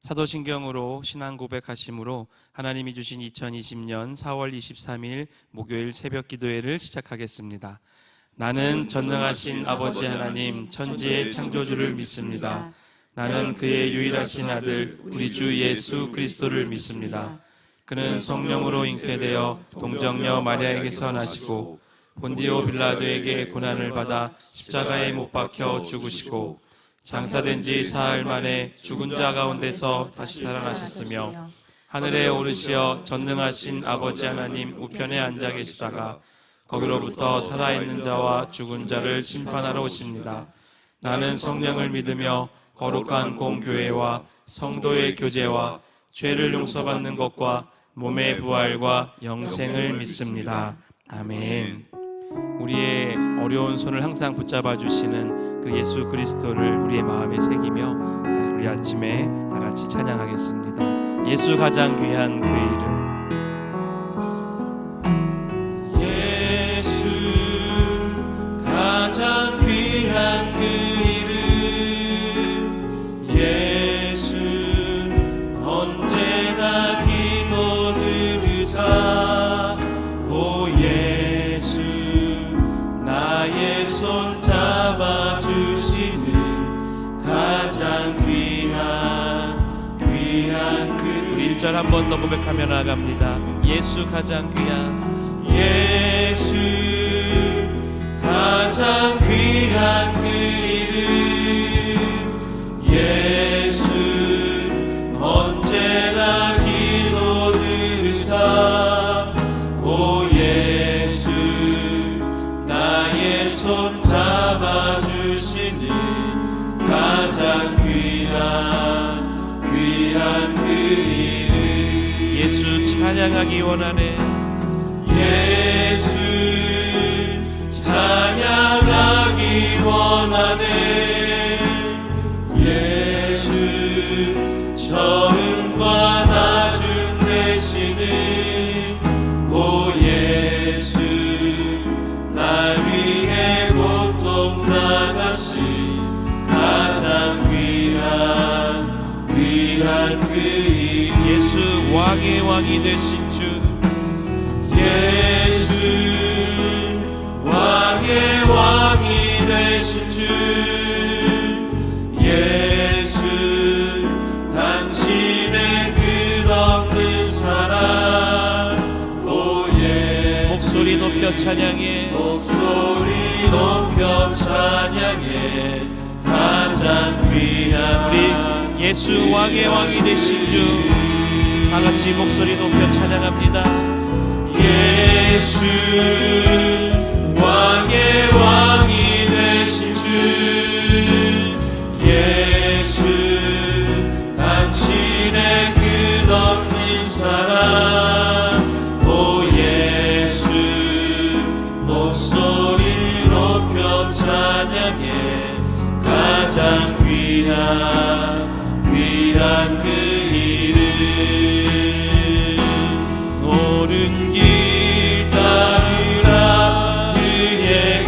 사도신경으로 신앙 고백하심으로 하나님이 주신 2020년 4월 23일 목요일 새벽 기도회를 시작하겠습니다. 나는 전능하신 아버지 하나님 천지의 창조주를 믿습니다. 나는 그의 유일하신 아들 우리 주 예수 그리스도를 믿습니다. 그는 성령으로 잉태되어 동정녀 마리아에게서 나시고 본디오 빌라도에게 고난을 받아 십자가에 못 박혀 죽으시고 장사된 지 사흘 만에 죽은 자 가운데서 다시 살아나셨으며 하늘에 오르시어 전능하신 아버지 하나님 우편에 앉아 계시다가 거기로부터 살아있는 자와 죽은 자를 심판하러 오십니다. 나는 성령을 믿으며 거룩한 공교회와 성도의 교제와 죄를 용서받는 것과 몸의 부활과 영생을 믿습니다. 아멘. 우리의 어려운 손을 항상 붙잡아 주시는 그 예수 그리스도를 우리의 마음에 새기며 우리 아침에 다 같이 찬양하겠습니다. 예수 가장 귀한 그 이름. 예수 가장 귀한 그 이름. 예수 언제나 기도 들으사. 오 예수 나의 손 잡아주시는 가장 귀한 그 우리 1절 한 번 더 고백하며 나아갑니다. 예수 가장 귀한 예수 가장 귀한 그 이름. 예수 언제나 기도 들으사. 오 예수 나의 손 잡아주시는 가장 귀한 그 이름. 예수 찬양하기 원하네. 예수 찬양하기 원하네. 예수 처음과 나중 되시는 오 예수 날 위해 고통 당하신 가장 귀한 그 이름. 예수 왕의 왕이 되신 주. 예수 왕의 왕이 되신 주. 예수 당신의 끝없는 사랑. 오 예수 목소리 높여 찬양해. 목소리 높여 찬양해 가장 귀한 우리 예수 왕의 왕이 되신 주 다 같이 목소리 높여 찬양합니다. 예수 왕의 왕이 되신 주. 예수 당신의 끝없는 사랑. 오 예수 목소리 높여 찬양해 가장 귀한 그 이름. 옳은 길 따르라 그의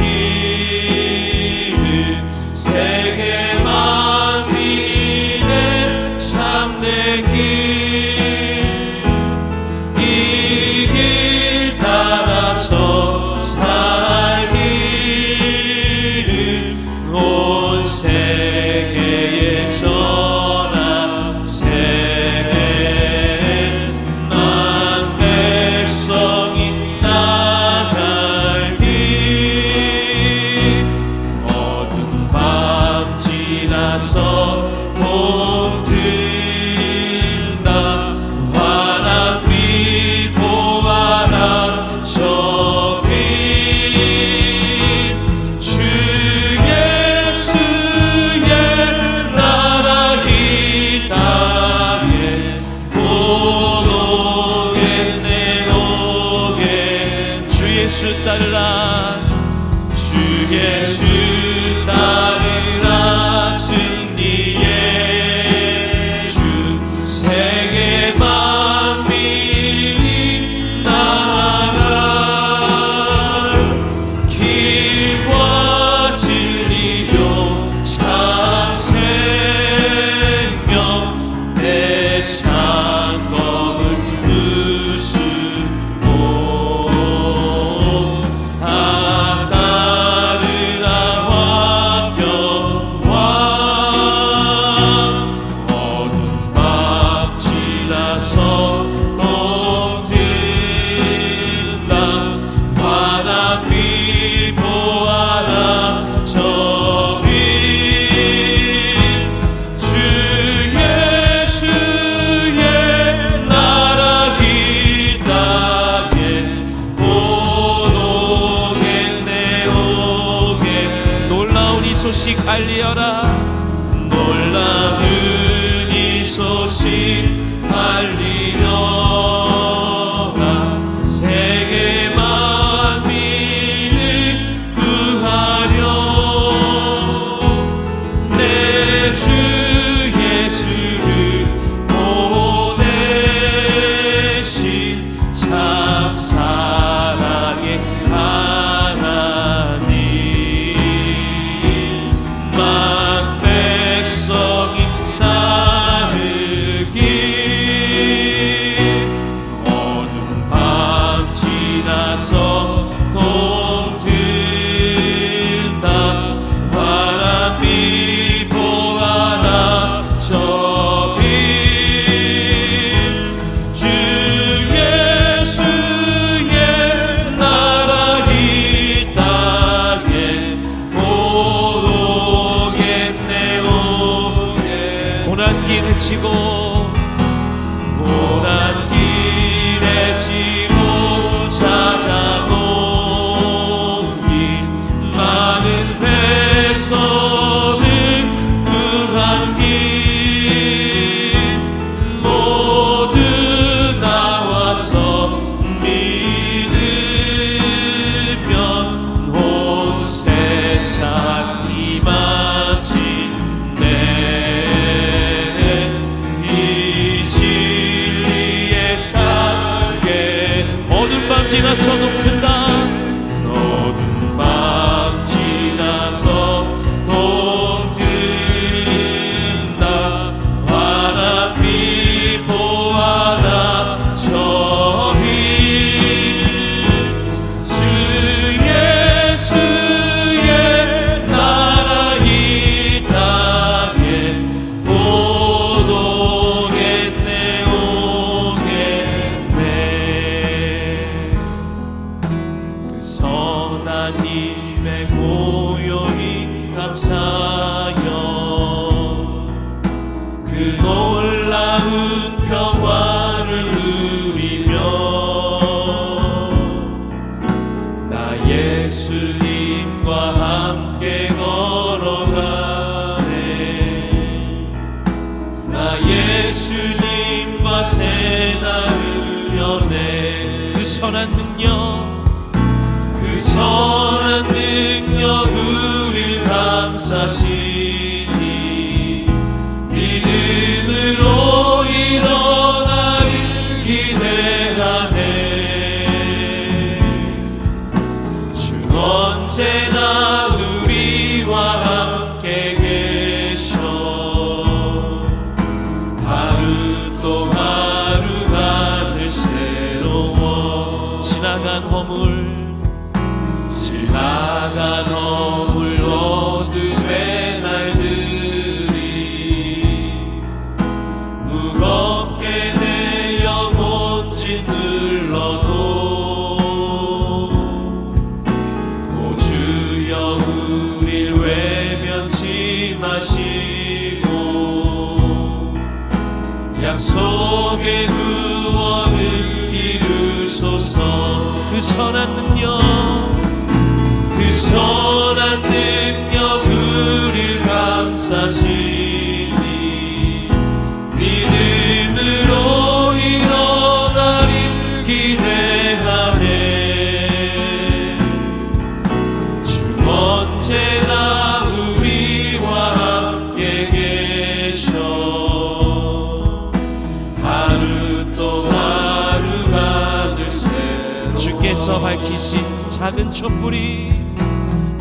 길을. 세계 만민의 참된 길. 이 길 따라서 살기를 온 세계에 전하. 세계 만 백성이 나갈 길. 어두운 밤 지나서 봄 든다. 환한 빛 보아라 저 빛. 주 예수의 나라 이 땅에 곧 오겠네 오겠네. 주 예수 따르라. 주 예수 따르라 승리의 주. 세계 만민이 나아갈 길과 진리요 참 생명. 내 소식 알리어라. 놀라운 이 소식 알리어라. 세계 만민을 구하려 내 주 예수를 보내신 참 사랑의 하나님. 만 백성이 나르길 어둠 밤 지나서 동튼다. 바람이 보아라 저 빛. 주 예수의 나라 이 땅에 오겠네 오겠네. 고난길에 치고 고난길에 지고 찾아온 길 많은 백성을 구한 길 모두 나와서 믿으면 온 세상이 마침내 이 진리에 살게. 어둠 밤 지나서 녹튼다. 어두운 밤 지나서 동튼다. 바람이 보아라 저 빛. 주 예수의 나라 이 땅에 오겠네 오겠네. 그 선한 님의 고요히 감사여 그 놀라운 평화를 누리며 나 예수님과 함께 걸어가네. 나 예수님과 새 날을 여네. 그 선한 능력 그 선한 능력 우릴 감싸시니 믿음으로 일어나길 기대하네. 주 언제나 우리와 함께 계셔. 하루 또 하루가 늘 새로워. 지나간 허물 지나간 허물 어둠의 날들이 무겁게 내 영혼 짓눌러도 오 주여 우릴 외면치 마시고 약속의 구원을 이루소서. 그 선한 능력 그 선한 능력 우릴 감싸시니 믿음으로 일어나길 기대하네. 주 언제나 우리와 함께 계셔. 하루 또 하루가 늘 새로워. 주께서 밝히신 작은 촛불이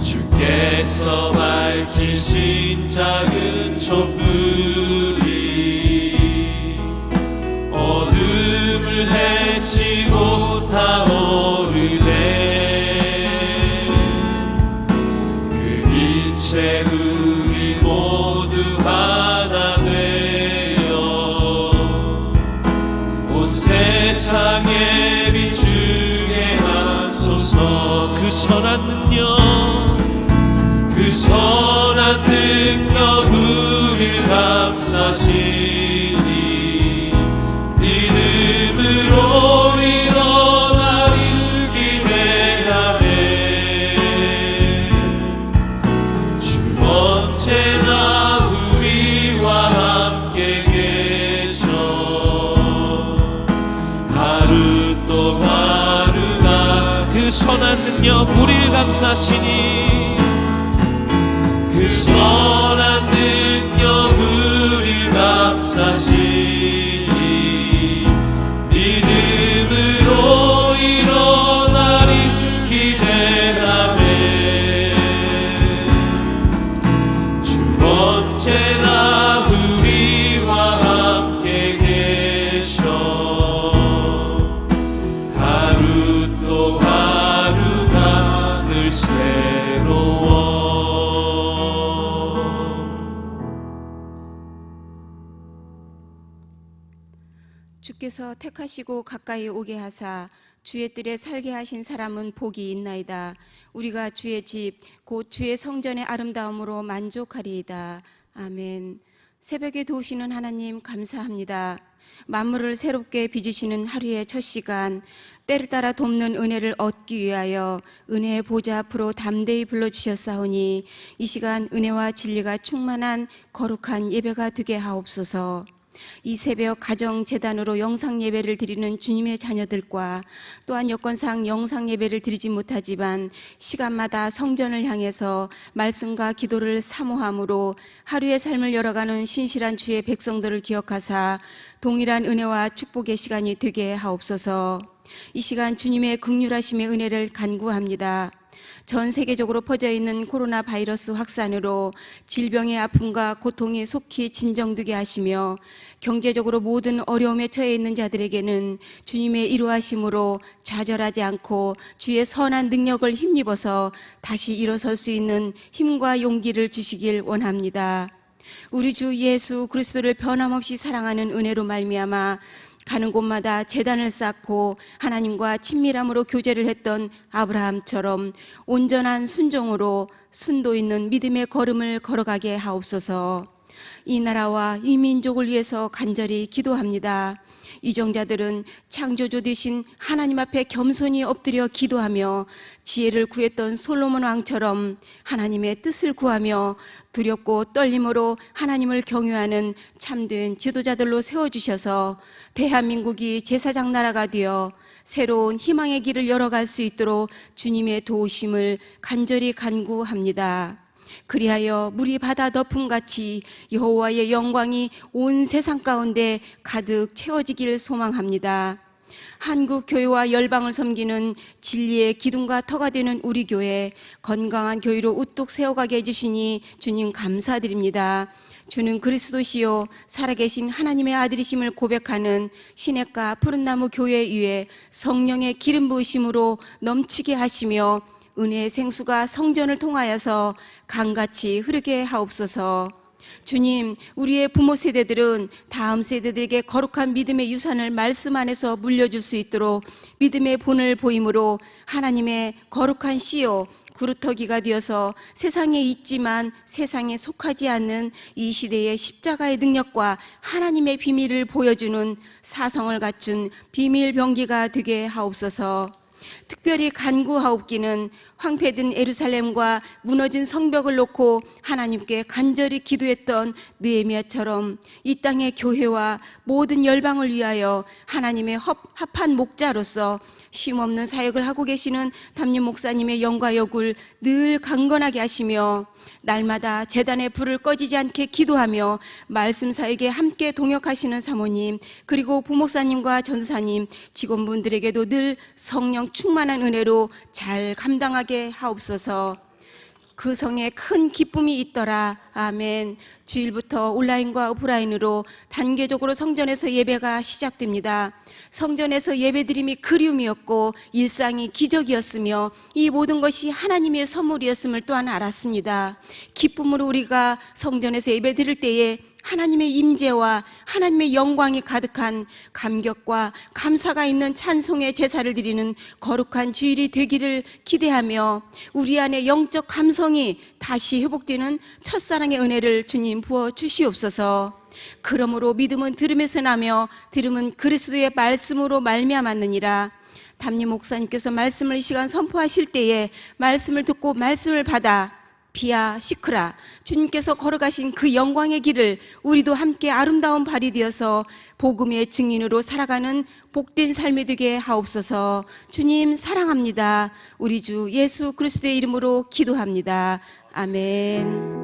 주께서 밝히신 작은 촛불이 어둠을 헤치고 타오르네. 그 빛에 우리 모두 하나 되어 온 세상에 비추게 하소서. 그 선한 능력 그 선한 능력 우릴 감싸시니 믿음으로 일어나길 기대하네. 주 능력 우리를 감싸시니 그 선한 능력 우리를 감싸시니 믿음으로 일어나리 기대하네 주 언제나 우리와 함께 계셔 하루 또 하루가 늘 새로워 주께서 택하시고 가까이 오게 하사 주의 뜰에 살게 하신 사람은 복이 있나이다. 우리가 주의 집 곧 주의 성전의 아름다움으로 만족하리이다. 아멘. 새벽에 도우시는 하나님 감사합니다. 만물을 새롭게 빚으시는 하루의 첫 시간, 때를 따라 돕는 은혜를 얻기 위하여 은혜의 보좌 앞으로 담대히 불러주셨사오니 이 시간 은혜와 진리가 충만한 거룩한 예배가 되게 하옵소서. 이 새벽 가정재단으로 영상 예배를 드리는 주님의 자녀들과 또한 여건상 영상 예배를 드리지 못하지만 시간마다 성전을 향해서 말씀과 기도를 사모함으로 하루의 삶을 열어가는 신실한 주의 백성들을 기억하사 동일한 은혜와 축복의 시간이 되게 하옵소서. 이 시간 주님의 긍휼하심의 은혜를 간구합니다. 전 세계적으로 퍼져 있는 코로나 바이러스 확산으로 질병의 아픔과 고통이 속히 진정되게 하시며 경제적으로 모든 어려움에 처해 있는 자들에게는 주님의 이루하심으로 좌절하지 않고 주의 선한 능력을 힘입어서 다시 일어설 수 있는 힘과 용기를 주시길 원합니다. 우리 주 예수 그리스도를 변함없이 사랑하는 은혜로 말미암아 가는 곳마다 제단을 쌓고 하나님과 친밀함으로 교제를 했던 아브라함처럼 온전한 순종으로 순도 있는 믿음의 걸음을 걸어가게 하옵소서. 이 나라와 이 민족을 위해서 간절히 기도합니다. 이정자들은 창조주 되신 하나님 앞에 겸손히 엎드려 기도하며 지혜를 구했던 솔로몬 왕처럼 하나님의 뜻을 구하며 두렵고 떨림으로 하나님을 경외하는 참된 지도자들로 세워주셔서 대한민국이 제사장 나라가 되어 새로운 희망의 길을 열어갈 수 있도록 주님의 도우심을 간절히 간구합니다. 그리하여 물이 바다 덮음같이 여호와의 영광이 온 세상 가운데 가득 채워지기를 소망합니다. 한국 교회와 열방을 섬기는 진리의 기둥과 터가 되는 우리 교회 건강한 교회로 우뚝 세워가게 해주시니 주님 감사드립니다. 주는 그리스도시요 살아계신 하나님의 아들이심을 고백하는 시냇가 푸른나무 교회 위에 성령의 기름 부으심으로 넘치게 하시며 은혜의 생수가 성전을 통하여서 강같이 흐르게 하옵소서. 주님, 우리의 부모 세대들은 다음 세대들에게 거룩한 믿음의 유산을 말씀 안에서 물려줄 수 있도록 믿음의 본을 보임으로 하나님의 거룩한 씨요 구루터기가 되어서 세상에 있지만 세상에 속하지 않는 이 시대의 십자가의 능력과 하나님의 비밀을 보여주는 사성을 갖춘 비밀 병기가 되게 하옵소서. 특별히 간구하옵기는 황폐된 예루살렘과 무너진 성벽을 놓고 하나님께 간절히 기도했던 느헤미야처럼 이 땅의 교회와 모든 열방을 위하여 하나님의 합한 목자로서 쉼없는 사역을 하고 계시는 담임 목사님의 영과 역을 늘 강건하게 하시며 날마다 제단의 불을 꺼지지 않게 기도하며 말씀 사역에 함께 동역하시는 사모님 그리고 부목사님과 전도사님 직원분들에게도 늘 성령 충만한 은혜로 잘 감당하게 하옵소서. 그 성에 큰 기쁨이 있더라. 아멘. 주일부터 온라인과 오프라인으로 단계적으로 성전에서 예배가 시작됩니다. 성전에서 예배드림이 그리움이었고 일상이 기적이었으며 이 모든 것이 하나님의 선물이었음을 또한 알았습니다. 기쁨으로 우리가 성전에서 예배드릴 때에 하나님의 임재와 하나님의 영광이 가득한 감격과 감사가 있는 찬송의 제사를 드리는 거룩한 주일이 되기를 기대하며 우리 안에 영적 감성이 다시 회복되는 첫사랑의 은혜를 주님 부어 주시옵소서. 그러므로 믿음은 들음에서 나며 들음은 그리스도의 말씀으로 말미암았느니라. 담임 목사님께서 말씀을 이 시간 선포하실 때에 말씀을 듣고 말씀을 받아 비아 시크라 주님께서 걸어가신 그 영광의 길을 우리도 함께 아름다운 발이 되어서 복음의 증인으로 살아가는 복된 삶이 되게 하옵소서. 주님 사랑합니다. 우리 주 예수 그리스도의 이름으로 기도합니다. 아멘.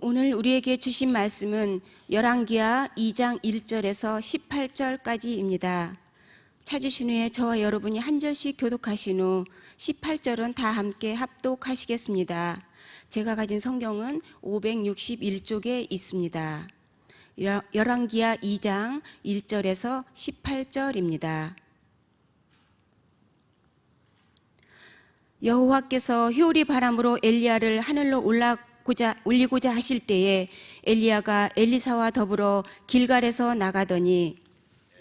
오늘 우리에게 주신 말씀은 열왕기하 2장 1절에서 18절까지입니다. 찾으신 후에 저와 여러분이 한 절씩 교독하신 후 18절은 다 함께 합독하시겠습니다. 제가 가진 성경은 561쪽에 있습니다. 열왕기하 2장 1절에서 18절입니다. 여호와께서 효리 바람으로 엘리야를 하늘로 올리고자 하실 때에 엘리야가 엘리사와 더불어 길갈에서 나가더니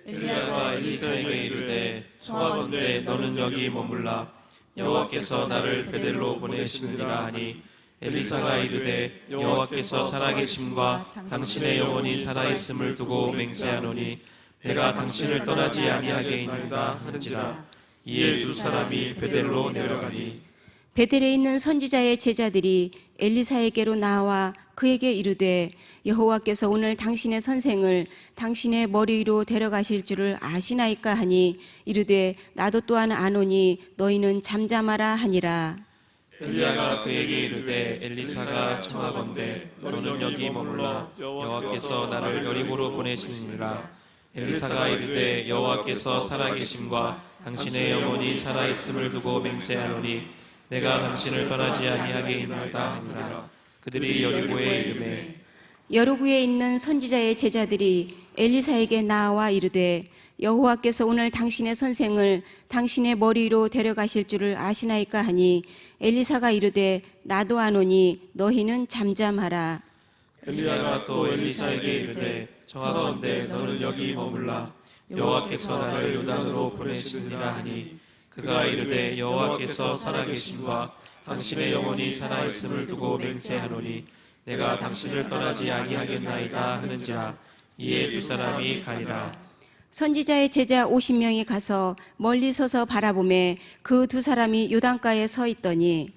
엘리야가 엘리사에게 이르되 청하건대 너는 여기 머물라 여호와께서 나를 베델로 보내시느니라 하니 엘리사가 이르되 여호와께서 살아계심과 당신의 영혼이 살아있음을 두고 맹세하노니 내가 당신을 떠나지 아니하게 있는다 하는지라. 이에 두 사람이 베델로 내려가니 베델에 있는 선지자의 제자들이 엘리사에게로 나와 그에게 이르되 여호와께서 오늘 당신의 선생을 당신의 머리 위로 데려가실 줄을 아시나이까 하니 이르되 나도 또한 아노니 너희는 잠잠하라 하니라. 엘리야가 그에게 이르되 엘리사가 청하건대 너는 여기 머물라 여호와께서 나를 여리고로 보내시니라. 엘리사가 이르되 여호와께서 살아계심과 당신의 영혼이 살아있음을 두고 맹세하노니 내가 당신을 떠나지 아니하게 있나이다 하니라. 그들이 여리고에 이르매 여리고에 있는 선지자의 제자들이 엘리사에게 나와 이르되 여호와께서 오늘 당신의 선생을 당신의 머리 위로 데려가실 줄을 아시나이까 하니 엘리사가 이르되 나도 아노니 너희는 잠잠하라. 엘리야가 또 엘리사에게 이르되 청하건대 너는 여기 머물라 여호와께서 나를 요단으로 보내시느니라 하니 그가 이르되 여호와께서 살아계심과 당신의 영혼이 살아있음을 두고 맹세하노니 내가 당신을 떠나지 아니하겠나이다 하는지라. 이에 두 사람이 가니라. 선지자의 제자 50명이 가서 멀리 서서 바라보매 그 두 사람이 요단가에 서 있더니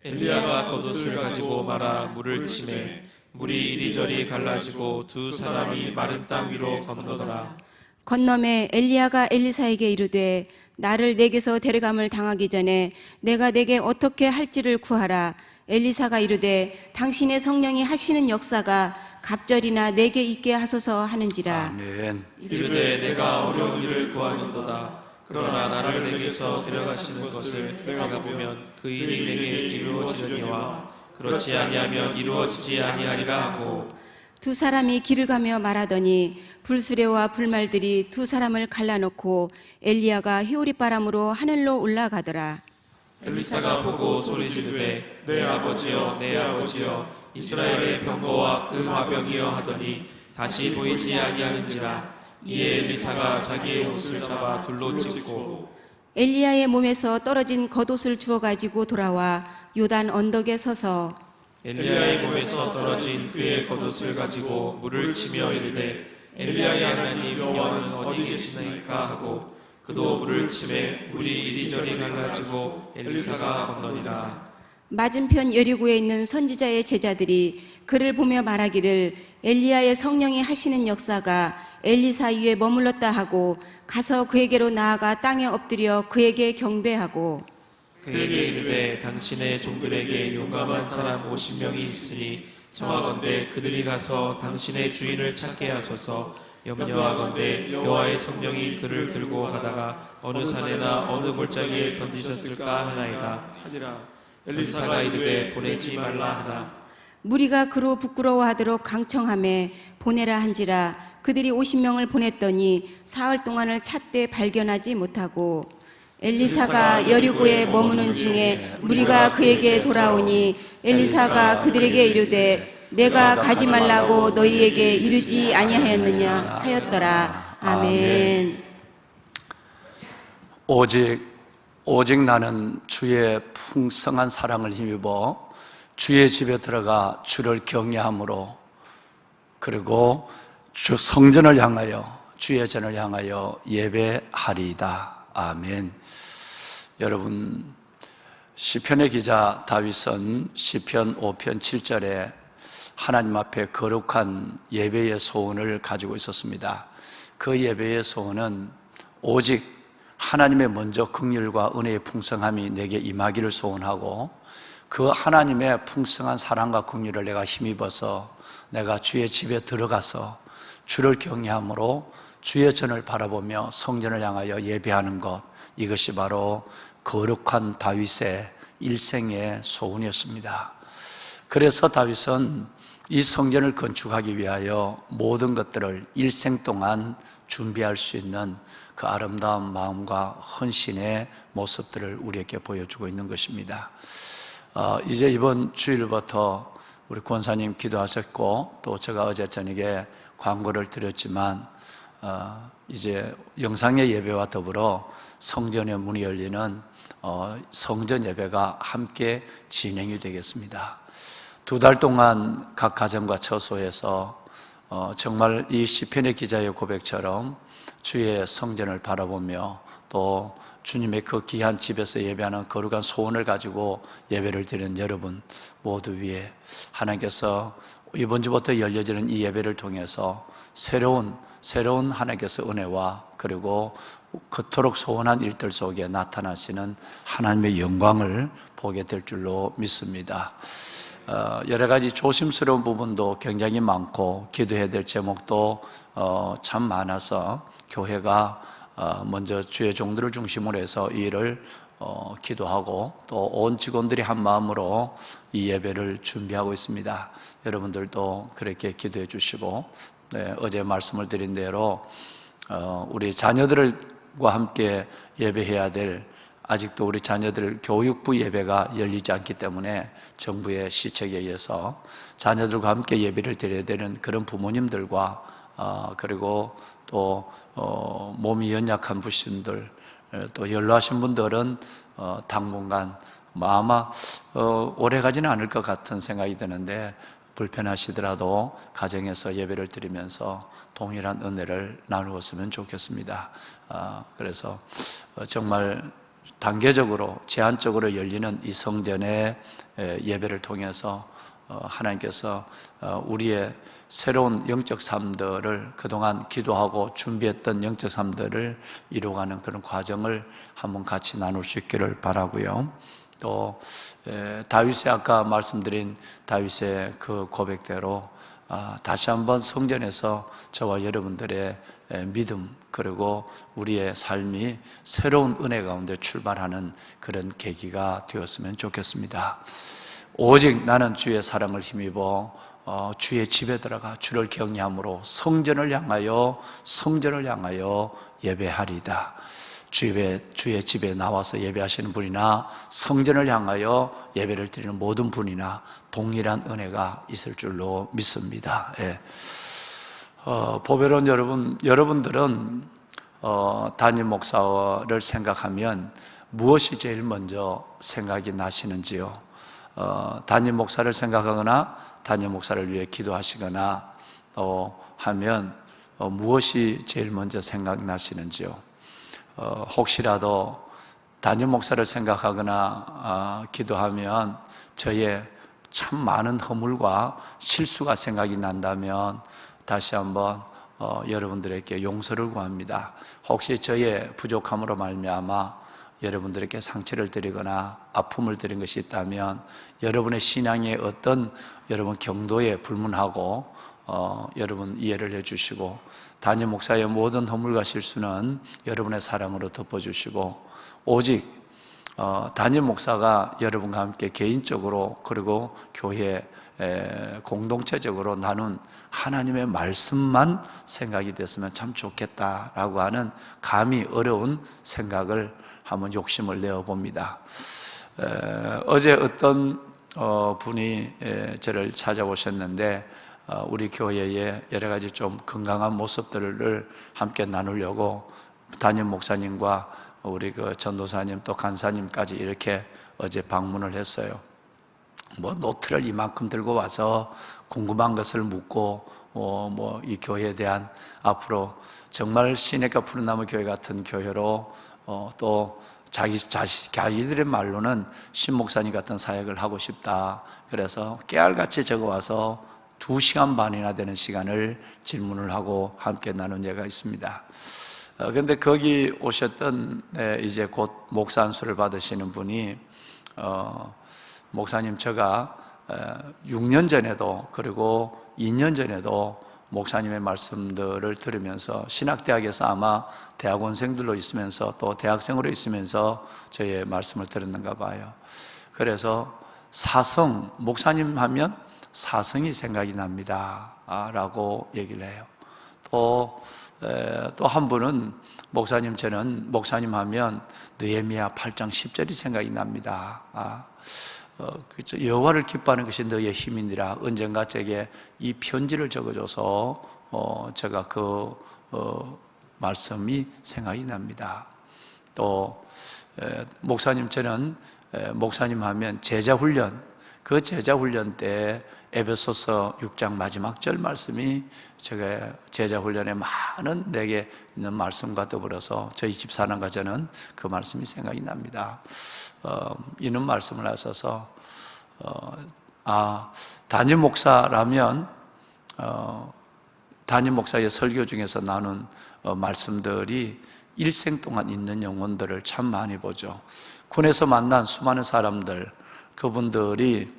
엘리야가 겉옷을 가지고 말아 물을 치매 물이 이리저리 갈라지고 두 사람이 마른 땅 위로 건너더라. 건너매 엘리야가 엘리사에게 이르되 나를 내게서 데려감을 당하기 전에 내가 내게 어떻게 할지를 구하라. 엘리사가 이르되 당신의 성령이 하시는 역사가 갑절이나 내게 있게 하소서 하는지라. 아멘. 이르되 내가 어려운 일을 구하는도다. 그러나 나를 내게서 데려가시는 것을 내가 보면 그 일이 내게 이루어지려니와 그렇지 아니하면 이루어지지 아니하리라 하고. 두 사람이 길을 가며 말하더니 불수레와 불말들이 두 사람을 갈라놓고 엘리야가 희오리바람으로 하늘로 올라가더라. 엘리사가 보고 소리 지르되 내 아버지여 내 아버지여 이스라엘의 병거와 그 마병이여 하더니 다시 보이지 아니하는지라. 이에 엘리사가 자기의 옷을 잡아 둘로 찢고 엘리야의 몸에서 떨어진 겉옷을 주워 가지고 돌아와 요단 언덕에 서서 엘리야의 몸에서 떨어진 그의 겉옷을 가지고 물을 치며 이르되 엘리야의 하나님 여호와는 어디 계시나이까 하고 그도 물을 치매 물이 이리저리 갈라지고 엘리사가 건너니라. 맞은편 여리고에 있는 선지자의 제자들이 그를 보며 말하기를 엘리야의 성령이 하시는 역사가 엘리사 위에 머물렀다 하고 가서 그에게로 나아가 땅에 엎드려 그에게 경배하고 그에게 이르되 당신의 종들에게 용감한 사람 50명이 있으니 청하건대 그들이 가서 당신의 주인을 찾게 하소서. 염려하건대 여호와의 성령이 그를 들고 가다가 어느 산에나 어느 골짜기에 던지셨을까 하나이다 하니라. 엘리사가 이르되 보내지 말라 하나. 무리가 그로 부끄러워하도록 강청하매 보내라 한지라. 그들이 50명을 보냈더니 사흘 동안을 찾되 발견하지 못하고 엘리사가 여리고에 머무는 중에 무리가 그에게 돌아오니 엘리사가 그들에게 이르되 내가 가지 말라고 너희에게 이르지 아니하였느냐 하였더라. 아멘. 오직 나는 주의 풍성한 사랑을 힘입어 주의 집에 들어가 주를 경외함으로, 그리고 주 성전을 향하여 주의 전을 향하여 예배하리이다. 아멘. 여러분, 시편의 기자 다윗은 시편 5편 7절에 하나님 앞에 거룩한 예배의 소원을 가지고 있었습니다. 그 예배의 소원은 오직 하나님의 먼저 긍휼과 은혜의 풍성함이 내게 임하기를 소원하고, 그 하나님의 풍성한 사랑과 긍휼을 내가 힘입어서 내가 주의 집에 들어가서 주를 경외함으로 주의 전을 바라보며 성전을 향하여 예배하는 것, 이것이 바로 거룩한 다윗의 일생의 소원이었습니다. 그래서 다윗은 이 성전을 건축하기 위하여 모든 것들을 일생 동안 준비할 수 있는 그 아름다운 마음과 헌신의 모습들을 우리에게 보여주고 있는 것입니다. 이제 이번 주일부터 우리 권사님 기도하셨고, 또 제가 어제 저녁에 광고를 드렸지만 이제 영상의 예배와 더불어 성전의 문이 열리는 성전 예배가 함께 진행이 되겠습니다. 2달 동안 각 가정과 처소에서 정말 이 시편의 기자의 고백처럼 주의 성전을 바라보며 또 주님의 그 귀한 집에서 예배하는 거룩한 소원을 가지고 예배를 드리는 여러분 모두 위에 하나님께서 이번 주부터 열려지는 이 예배를 통해서 새로운 하나님께서 은혜와, 그리고 그토록 소원한 일들 속에 나타나시는 하나님의 영광을 보게 될 줄로 믿습니다. 여러 가지 조심스러운 부분도 굉장히 많고 기도해야 될 제목도 참 많아서 교회가 먼저 주의 종들을 중심으로 해서 이 일을 기도하고 또 온 직원들이 한 마음으로 이 예배를 준비하고 있습니다. 여러분들도 그렇게 기도해 주시고, 어제 말씀을 드린 대로 우리 자녀들과 함께 예배해야 될, 아직도 우리 자녀들 교육부 예배가 열리지 않기 때문에 정부의 시책에 의해서 자녀들과 함께 예배를 드려야 되는 그런 부모님들과 그리고 또 몸이 연약한 부신들, 또 연로하신 분들은 당분간 아마 오래 가지는 않을 것 같은 생각이 드는데, 불편하시더라도 가정에서 예배를 드리면서 동일한 은혜를 나누었으면 좋겠습니다. 그래서 정말 단계적으로 제한적으로 열리는 이 성전의 예배를 통해서 하나님께서 우리의 새로운 영적 삶들을, 그동안 기도하고 준비했던 영적 삶들을 이루어가는 그런 과정을 한번 같이 나눌 수 있기를 바라고요. 또 다윗의, 아까 말씀드린 다윗의 그 고백대로 다시 한번 성전에서 저와 여러분들의 믿음, 그리고 우리의 삶이 새로운 은혜 가운데 출발하는 그런 계기가 되었으면 좋겠습니다. 오직 나는 주의 사랑을 힘입어 주의 집에 들어가 주를 경외함으로 성전을 향하여 예배하리이다. 주의 집에 나와서 예배하시는 분이나 성전을 향하여 예배를 드리는 모든 분이나 동일한 은혜가 있을 줄로 믿습니다. 보배로운 여러분들은 담임 목사를 생각하면 무엇이 제일 먼저 생각이 나시는지요? 담임 목사를 생각하거나 담임 목사를 위해 기도하시거나 하면 무엇이 제일 먼저 생각나시는지요? 혹시라도 담임 목사를 생각하거나 기도하면 저의 참 많은 허물과 실수가 생각이 난다면 다시 한번 여러분들에게 용서를 구합니다. 혹시 저의 부족함으로 말미암아 여러분들에게 상처를 드리거나 아픔을 드린 것이 있다면 여러분의 신앙의 어떤 여러분 경도에 불문하고 여러분 이해를 해주시고, 담임 목사의 모든 허물과 실수는 여러분의 사랑으로 덮어주시고, 오직 담임 목사가 여러분과 함께 개인적으로 그리고 교회 공동체적으로 나눈 하나님의 말씀만 생각이 됐으면 참 좋겠다라고 하는 감히 어려운 생각을 한번 욕심을 내어 봅니다. 어제 어떤 분이 저를 찾아오셨는데 우리 교회의 여러 가지 좀 건강한 모습들을 함께 나누려고 담임 목사님과 우리 그 전도사님 또 간사님까지 이렇게 어제 방문을 했어요. 뭐 노트를 이만큼 들고 와서 궁금한 것을 묻고 뭐 이 교회에 대한 앞으로 정말 시내가 푸른나무 교회 같은 교회로 또 자기들의 말로는 신목사님 같은 사역을 하고 싶다. 그래서 깨알같이 적어와서 2시간 반이나 되는 시간을 질문을 하고 함께 나눈 예가 있습니다. 그런데 거기 오셨던 이제 곧 목사 안수를 받으시는 분이 목사님 제가 6년 전에도 그리고 2년 전에도 목사님의 말씀들을 들으면서 신학대학에서 아마 대학원생들로 있으면서 또 대학생으로 있으면서 저의 말씀을 들었는가 봐요. 그래서 사성, 목사님 하면 사성이 생각이 납니다 라고 얘기를 해요. 또 한 분은 목사님, 저는 목사님 하면 느헤미야 8장 10절이 생각이 납니다. 그렇죠. 여호와를 기뻐하는 것이 너의 힘이니라. 언젠가 제게 이 편지를 적어줘서 제가 그 말씀이 생각이 납니다. 또 목사님, 저는 목사님 하면 제자훈련, 그 제자훈련 때 에베소서 6장 마지막 절 말씀이 제가 제자훈련에 많은 내게 있는 말씀과 더불어서 저희 집사람과 저는 그 말씀이 생각이 납니다. 이런 말씀을 하셔서 담임 목사라면 담임 목사의 설교 중에서 나눈 말씀들이 일생 동안 있는 영혼들을 참 많이 보죠. 군에서 만난 수많은 사람들, 그분들이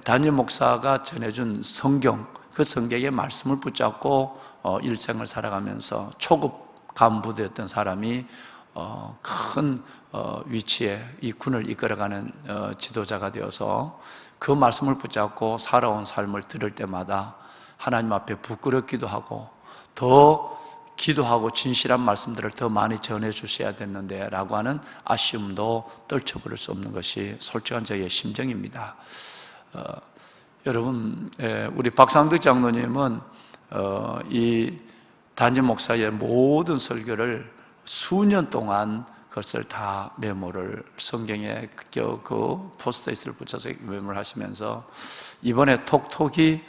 담임 목사가 전해준 성경, 그 성경의 말씀을 붙잡고 일생을 살아가면서 초급 간부되었던 사람이 큰 위치에 이 군을 이끌어가는 지도자가 되어서 그 말씀을 붙잡고 살아온 삶을 들을 때마다 하나님 앞에 부끄럽기도 하고 더 기도하고 진실한 말씀들을 더 많이 전해 주셔야 됐는데 라고 하는 아쉬움도 떨쳐버릴 수 없는 것이 솔직한 저의 심정입니다. 여러분, 우리 박상득 장로님은 이 담임 목사의 모든 설교를 수년 동안 그것을 다 메모를 성경에 그 포스트잇을 붙여서 메모를 하시면서 이번에 톡톡이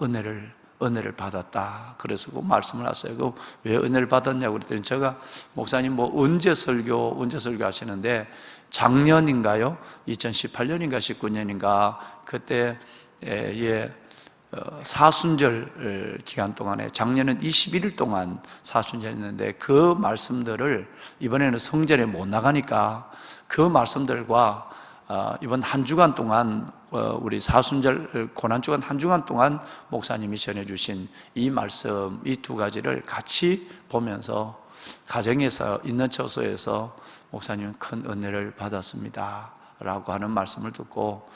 은혜를 받았다. 그래서 그 말씀을 하세요. 왜 은혜를 받았냐고 그랬더니 제가 목사님 언제 설교 하시는데 작년인가요? 2018년인가 19년인가 그때 사순절 기간 동안에 작년은 21일 동안 사순절이었는데 그 말씀들을 이번에는 성전에 못 나가니까 그 말씀들과 이번 한 주간 동안 우리 사순절 고난주간 한 주간 동안 목사님이 전해주신 이 말씀 이 두 가지를 같이 보면서 가정에서 있는 처소에서 목사님은 큰 은혜를 받았습니다 라고 하는 말씀을 듣고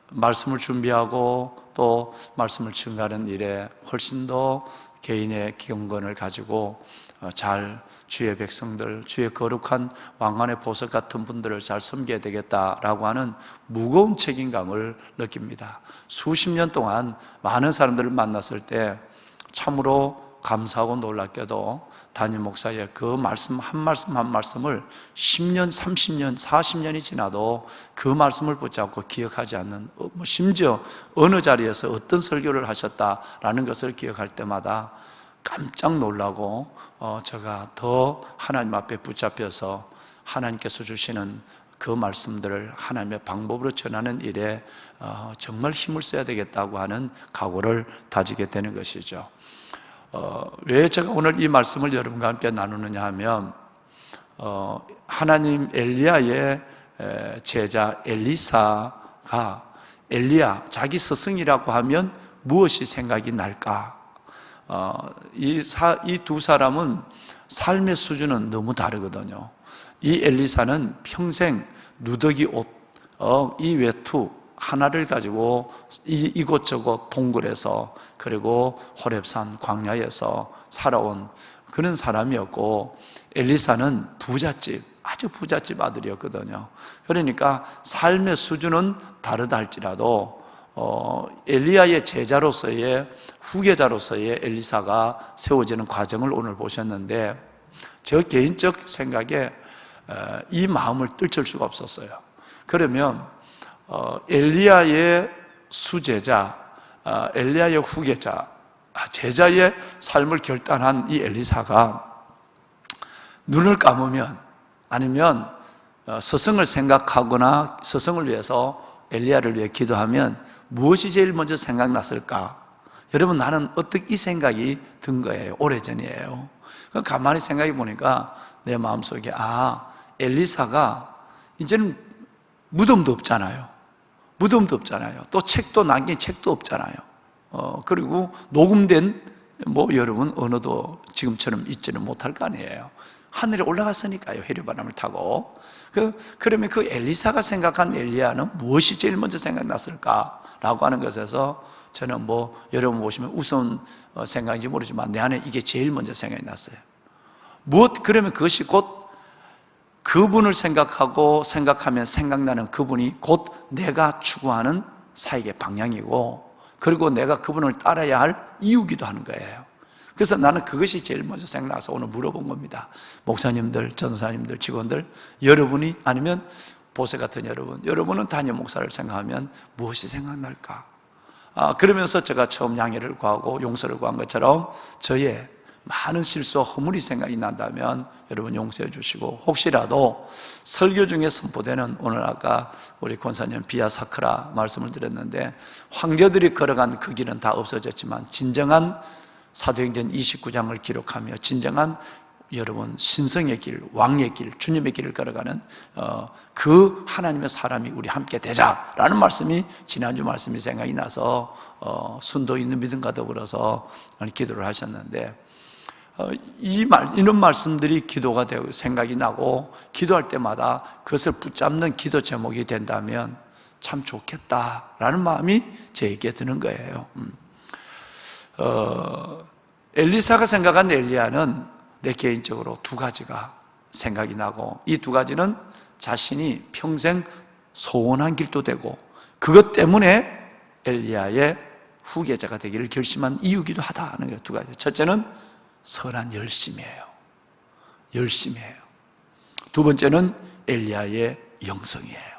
말씀을 준비하고 또 말씀을 증가하는 일에 훨씬 더 개인의 경건을 가지고 잘 주의 백성들, 주의 거룩한 왕관의 보석 같은 분들을 잘 섬겨야 되겠다라고 하는 무거운 책임감을 느낍니다. 수십 년 동안 많은 사람들을 만났을 때 참으로 감사하고 놀랍게도 담임 목사의 그 말씀 한 말씀을 10년, 30년, 40년이 지나도 그 말씀을 붙잡고 기억하지 않는, 심지어 어느 자리에서 어떤 설교를 하셨다라는 것을 기억할 때마다 깜짝 놀라고 제가 더 하나님 앞에 붙잡혀서 하나님께서 주시는 그 말씀들을 하나님의 방법으로 전하는 일에 정말 힘을 써야 되겠다고 하는 각오를 다지게 되는 것이죠. 왜 제가 오늘 이 말씀을 여러분과 함께 나누느냐 하면 하나님 엘리야의 제자 엘리사가 엘리야 자기 스승이라고 하면 무엇이 생각이 날까? 이 두 사람은 삶의 수준은 너무 다르거든요. 이 엘리사는 평생 누더기 옷, 이 외투, 하나를 가지고 이곳저곳 동굴에서 그리고 호렙산 광야에서 살아온 그런 사람이었고, 엘리사는 부잣집, 아주 부잣집 아들이었거든요. 그러니까 삶의 수준은 다르다 할지라도 엘리야의 제자로서의, 후계자로서의 엘리사가 세워지는 과정을 오늘 보셨는데, 저 개인적 생각에 이 마음을 떨칠 수가 없었어요. 그러면 엘리야의 수제자, 엘리야의 후계자, 제자의 삶을 결단한 이 엘리사가 눈을 감으면, 아니면 스승을 생각하거나 스승을 위해서, 엘리야를 위해 기도하면 무엇이 제일 먼저 생각났을까? 여러분, 나는 어떻게 이 생각이 든 거예요. 오래전이에요. 가만히 생각해 보니까 내 마음속에, 엘리사가 이제는 무덤도 없잖아요. 무덤도 없잖아요. 또 책도 남긴 책도 없잖아요. 그리고 녹음된 여러분 언어도 지금처럼 있지는 못할 거 아니에요. 하늘에 올라갔으니까요, 해류바람을 타고. 그러면 그 엘리사가 생각한 엘리야는 무엇이 제일 먼저 생각났을까라고 하는 것에서 저는 여러분 보시면 우스운 생각인지 모르지만 내 안에 이게 제일 먼저 생각이 났어요. 그러면 그것이 곧 그분을 생각하면 생각나는 그분이 곧 내가 추구하는 사역의 방향이고, 그리고 내가 그분을 따라야 할 이유기도 하는 거예요. 그래서 나는 그것이 제일 먼저 생각나서 오늘 물어본 겁니다. 목사님들, 전도사님들, 직원들, 여러분이, 아니면 보세 같은 여러분은 담임 목사를 생각하면 무엇이 생각날까? 그러면서 제가 처음 양해를 구하고 용서를 구한 것처럼 저의 많은 실수와 허물이 생각이 난다면 여러분 용서해 주시고, 혹시라도 설교 중에 선포되는, 오늘 아까 우리 권사님 비아사크라 말씀을 드렸는데, 황제들이 걸어간 그 길은 다 없어졌지만 진정한 사도행전 29장을 기록하며 진정한 여러분 신성의 길, 왕의 길, 주님의 길을 걸어가는 그 하나님의 사람이 우리 함께 되자라는 말씀이 지난주 말씀이 생각이 나서 순도 있는 믿음과 더불어서 기도를 하셨는데, 이런 말씀들이 기도가 되고 생각이 나고, 기도할 때마다 그것을 붙잡는 기도 제목이 된다면 참 좋겠다라는 마음이 제게 드는 거예요. 엘리사가 생각한 엘리야는 내 개인적으로 두 가지가 생각이 나고, 이 두 가지는 자신이 평생 소원한 길도 되고, 그것 때문에 엘리야의 후계자가 되기를 결심한 이유기도 하다는 거예요. 두 가지. 첫째는 선한 열심이에요. 열심이에요. 두 번째는 엘리야의 영성이에요.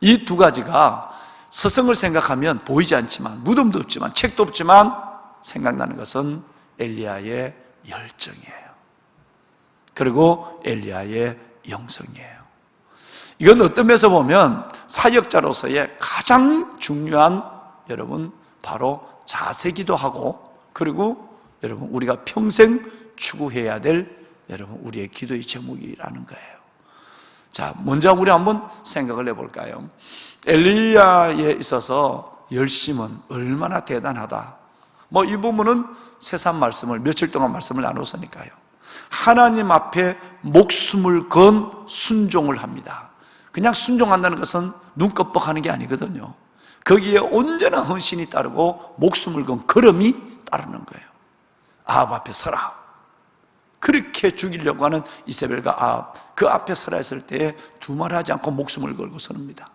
이 두 가지가 스승을 생각하면 보이지 않지만, 무덤도 없지만 책도 없지만 생각나는 것은 엘리야의 열정이에요. 그리고 엘리야의 영성이에요. 이건 어떤 면에서 보면 사역자로서의 가장 중요한, 여러분, 바로 자세기도 하고, 그리고 여러분 우리가 평생 추구해야 될, 여러분 우리의 기도의 제목이라는 거예요. 자, 먼저 우리 한번 생각을 해볼까요? 엘리야에 있어서 열심은 얼마나 대단하다. 이 부분은 새삼 말씀을, 며칠 동안 말씀을 나눴으니까요. 하나님 앞에 목숨을 건 순종을 합니다. 그냥 순종한다는 것은 눈 껌뻑하는 게 아니거든요. 거기에 온전한 헌신이 따르고 목숨을 건 걸음이 따르는 거예요. 아합 앞에 서라. 그렇게 죽이려고 하는 이세벨과 아합, 그 앞에 서라 했을 때에 두말하지 않고 목숨을 걸고 서랍니다.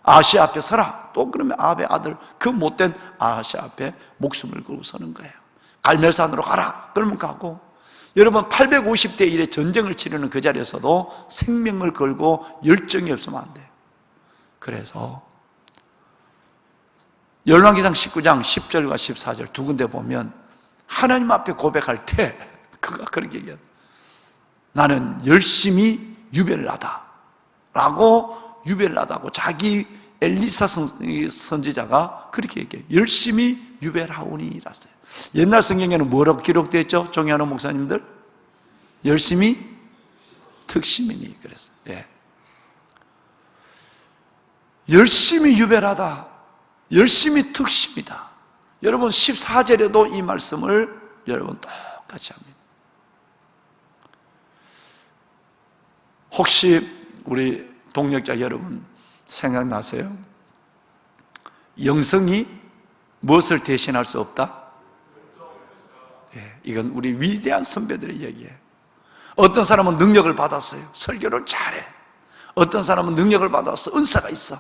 아하시아 앞에 서라. 또 그러면 아합의 아들, 그 못된 아하시아 앞에 목숨을 걸고 서는 거예요. 갈멜산으로 가라. 그러면 가고, 여러분 850대 1의 전쟁을 치르는 그 자리에서도 생명을 걸고 열정이 없으면 안 돼요. 그래서 열왕기상 19장 10절과 14절 두 군데 보면 하나님 앞에 고백할 때 그가 그렇게 얘기해요. 나는 열심히 유배를 하다 라고, 유배를 하다고 자기 엘리사 선지자가 그렇게 얘기해요. 열심히 유배를 하오니 라어요. 옛날 성경에는 뭐라고 기록되어 있죠? 종현호 목사님들? 열심히 특심이니 그랬어요. 예. 열심히 유배를 하다, 열심히 특심이다. 여러분 14절에도 이 말씀을 여러분 똑같이 합니다. 혹시 우리 동역자 여러분 생각나세요? 영성이 무엇을 대신할 수 없다? 이건 우리 위대한 선배들의 얘기예요. 어떤 사람은 능력을 받았어요. 설교를 잘해. 어떤 사람은 능력을 받았어. 은사가 있어.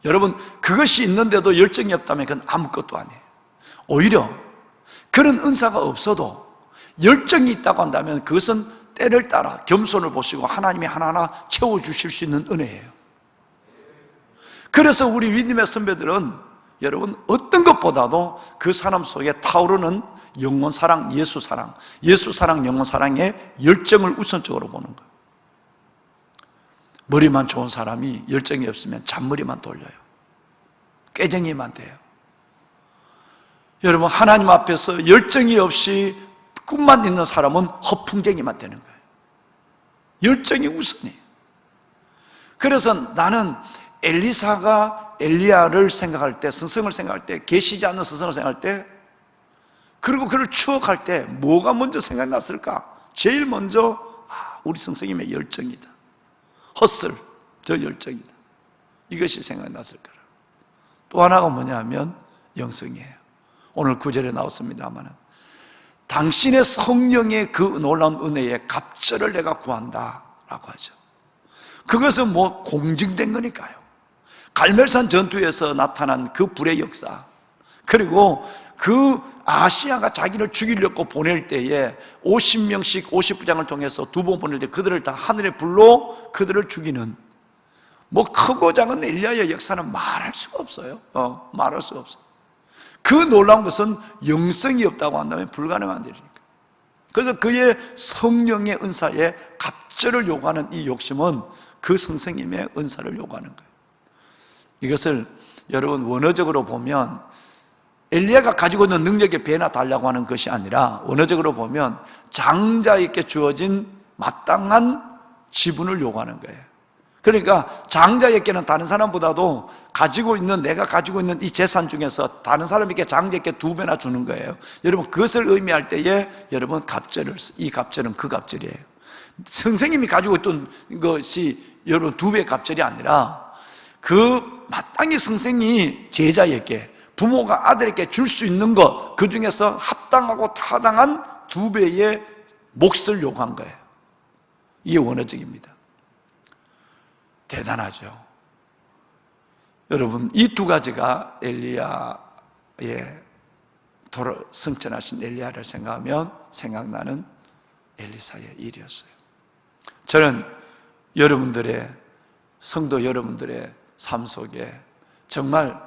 여러분, 그것이 있는데도 열정이 없다면 그건 아무것도 아니에요. 오히려 그런 은사가 없어도 열정이 있다고 한다면 그것은 때를 따라 겸손을 보시고 하나님이 하나하나 채워주실 수 있는 은혜예요. 그래서 우리 믿음의 선배들은 여러분 어떤 것보다도 그 사람 속에 타오르는 영혼 사랑, 예수 사랑, 영혼 사랑의 열정을 우선적으로 보는 거예요. 머리만 좋은 사람이 열정이 없으면 잔머리만 돌려요. 꾀쟁이만 돼요. 여러분, 하나님 앞에서 열정이 없이 꿈만 있는 사람은 허풍쟁이만 되는 거예요. 열정이 우선이에요. 그래서 나는 엘리사가 엘리야를 생각할 때, 스승을 생각할 때, 계시지 않는 스승을 생각할 때, 그리고 그를 추억할 때 뭐가 먼저 생각났을까? 제일 먼저 우리 선생님의 열정이다. 헛슬, 저 열정이다. 이것이 생각났을 거라. 또 하나가 뭐냐면 영성이에요. 오늘 9절에 나왔습니다만 당신의 성령의 그 놀라운 은혜에 갑절을 내가 구한다 라고 하죠. 그것은 뭐 공증된 거니까요. 갈멜산 전투에서 나타난 그 불의 역사, 그리고 그 아시아가 자기를 죽이려고 보낼 때에 50명씩 50부장을 통해서 2번 보낼 때 그들을 다 하늘의 불로 그들을 죽이는, 뭐 크고 작은 엘리야의 역사는 말할 수가 없어요. 말할 수가 없어요. 그 놀라운 것은 영성이 없다고 한다면 불가능한 일이니까. 그래서 그의 성령의 은사에 갑절을 요구하는 이 욕심은 그 선생님의 은사를 요구하는 거예요. 이것을 여러분 원어적으로 보면 엘리야가 가지고 있는 능력의 배나 달라고 하는 것이 아니라 원어적으로 보면 장자에게 주어진 마땅한 지분을 요구하는 거예요. 그러니까 장자에게는 다른 사람보다도 가지고 있는, 내가 가지고 있는 이 재산 중에서 다른 사람에게 장자에게 2배나 주는 거예요. 여러분, 그것을 의미할 때에 여러분 갑절을, 이 갑절은 그 갑절이에요. 선생님이 가지고 있던 것이 여러분 2배의 갑절이 아니라 그 마땅히 선생이 제자에게, 부모가 아들에게 줄 수 있는 것, 그 중에서 합당하고 타당한 2배의 몫을 요구한 거예요. 이게 원어적입니다. 대단하죠. 여러분, 이 2가지가 엘리야의 승천하신 엘리야를 생각하면 생각나는 엘리사의 일이었어요. 저는 여러분들의, 성도 여러분들의 삶 속에 정말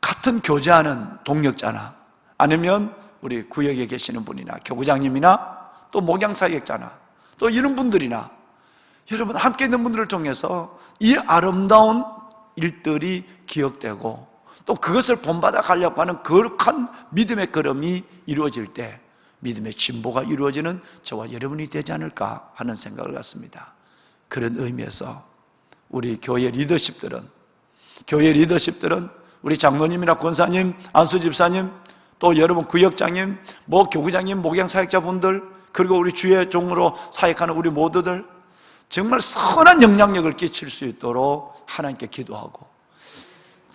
같은 교제하는 동력자나 아니면 우리 구역에 계시는 분이나 교구장님이나 또 목양사역자나 또 이런 분들이나 여러분 함께 있는 분들을 통해서 이 아름다운 일들이 기억되고 또 그것을 본받아 가려고 하는 거룩한 믿음의 걸음이 이루어질 때 믿음의 진보가 이루어지는 저와 여러분이 되지 않을까 하는 생각을 갖습니다. 그런 의미에서 우리 교회 리더십들은 우리 장로님이나 권사님, 안수 집사님, 또 여러분 구역장님, 뭐 교구장님, 목양사역자분들, 그리고 우리 주의 종으로 사역하는 우리 모두들 정말 선한 영향력을 끼칠 수 있도록 하나님께 기도하고,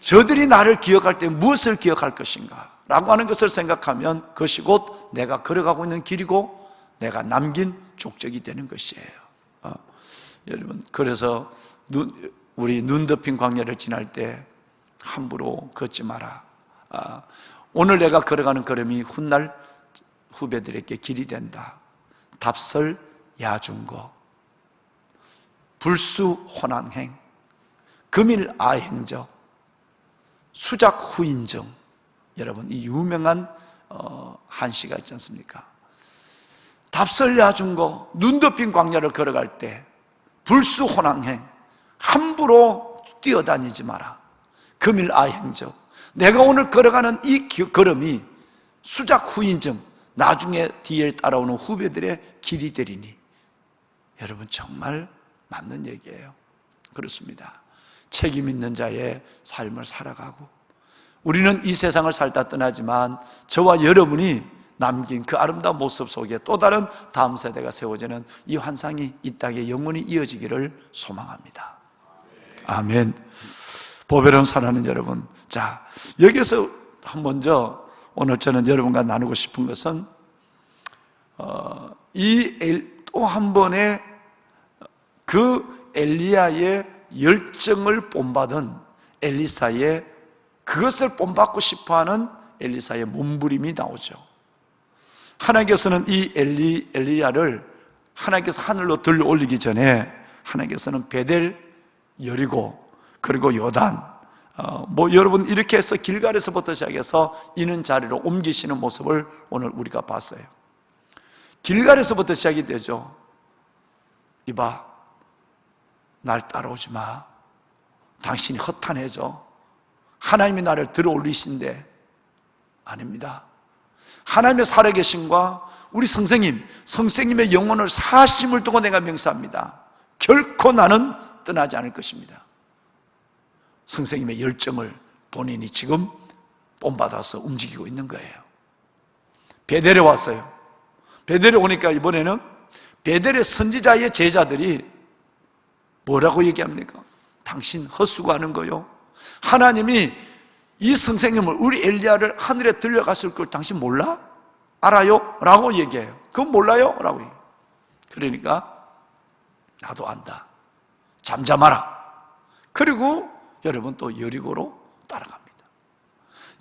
저들이 나를 기억할 때 무엇을 기억할 것인가 라고 하는 것을 생각하면 그것이 곧 내가 걸어가고 있는 길이고 내가 남긴 족적이 되는 것이에요. 여러분, 그래서 우리 눈 덮인 광야를 지날 때 함부로 걷지 마라. 오늘 내가 걸어가는 걸음이 훗날 후배들에게 길이 된다. 답설 야중거, 불수 혼안행, 금일 아행적, 수작 후인정. 여러분, 이 유명한 한시가 있지 않습니까? 답설 야중거, 눈 덮인 광야를 걸어갈 때 불수 혼안행, 함부로 뛰어다니지 마라. 금일 아행적, 내가 오늘 걸어가는 이 걸음이 수작 후인정, 나중에 뒤에 따라오는 후배들의 길이 되리니. 여러분, 정말 맞는 얘기예요. 그렇습니다. 책임 있는 자의 삶을 살아가고, 우리는 이 세상을 살다 떠나지만 저와 여러분이 남긴 그 아름다운 모습 속에 또 다른 다음 세대가 세워지는 이 환상이 이 땅에 영원히 이어지기를 소망합니다. 아멘. 보배로운 사랑하는 여러분, 자, 여기서 먼저 오늘 저는 여러분과 나누고 싶은 것은 또 한 번의 그 엘리야의 열정을 본받은 엘리사의, 그것을 본받고 싶어하는 엘리사의 몸부림이 나오죠. 하나님께서는 이 엘리야를 하나님께서 하늘로 들려 올리기 전에 하나님께서는 베델, 여리고, 그리고 요단, 여러분 이렇게 해서 길갈에서부터 시작해서 이는 자리로 옮기시는 모습을 오늘 우리가 봤어요. 길갈에서부터 시작이 되죠. 이봐, 날 따라오지 마. 당신이 허탄해져. 하나님이 나를 들어 올리신데. 아닙니다. 하나님의 살아계심과 우리 성생님의 영혼을 사심을 두고 내가 명세합니다. 결코 나는 떠나지 않을 것입니다. 성생님의 열정을 본인이 지금 본받아서 움직이고 있는 거예요. 베델에 왔어요. 베델에 오니까 이번에는 베델의 선지자의 제자들이 뭐라고 얘기합니까? 당신 헛수고하는 거요. 하나님이 이 선생님을, 우리 엘리야를 하늘에 들려갔을 걸 당신 몰라? 알아요? 라고 얘기해요. 그건 몰라요? 라고 얘기해요. 그러니까 나도 안다. 잠잠하라. 그리고 여러분 또 여리고로 따라갑니다.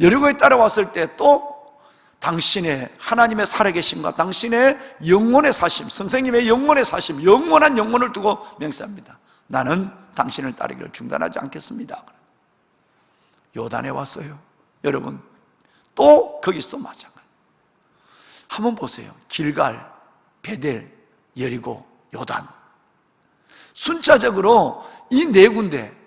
여리고에 따라왔을 때 또 당신의 하나님의 살아계심과 당신의 영혼의 사심, 선생님의 영혼의 사심, 영원한 영혼을 두고 맹세합니다. 나는 당신을 따르기를 중단하지 않겠습니다. 요단에 왔어요. 여러분 또 거기서도 마찬가지. 한번 보세요. 길갈, 베델, 여리고, 요단. 순차적으로 이 네 군데,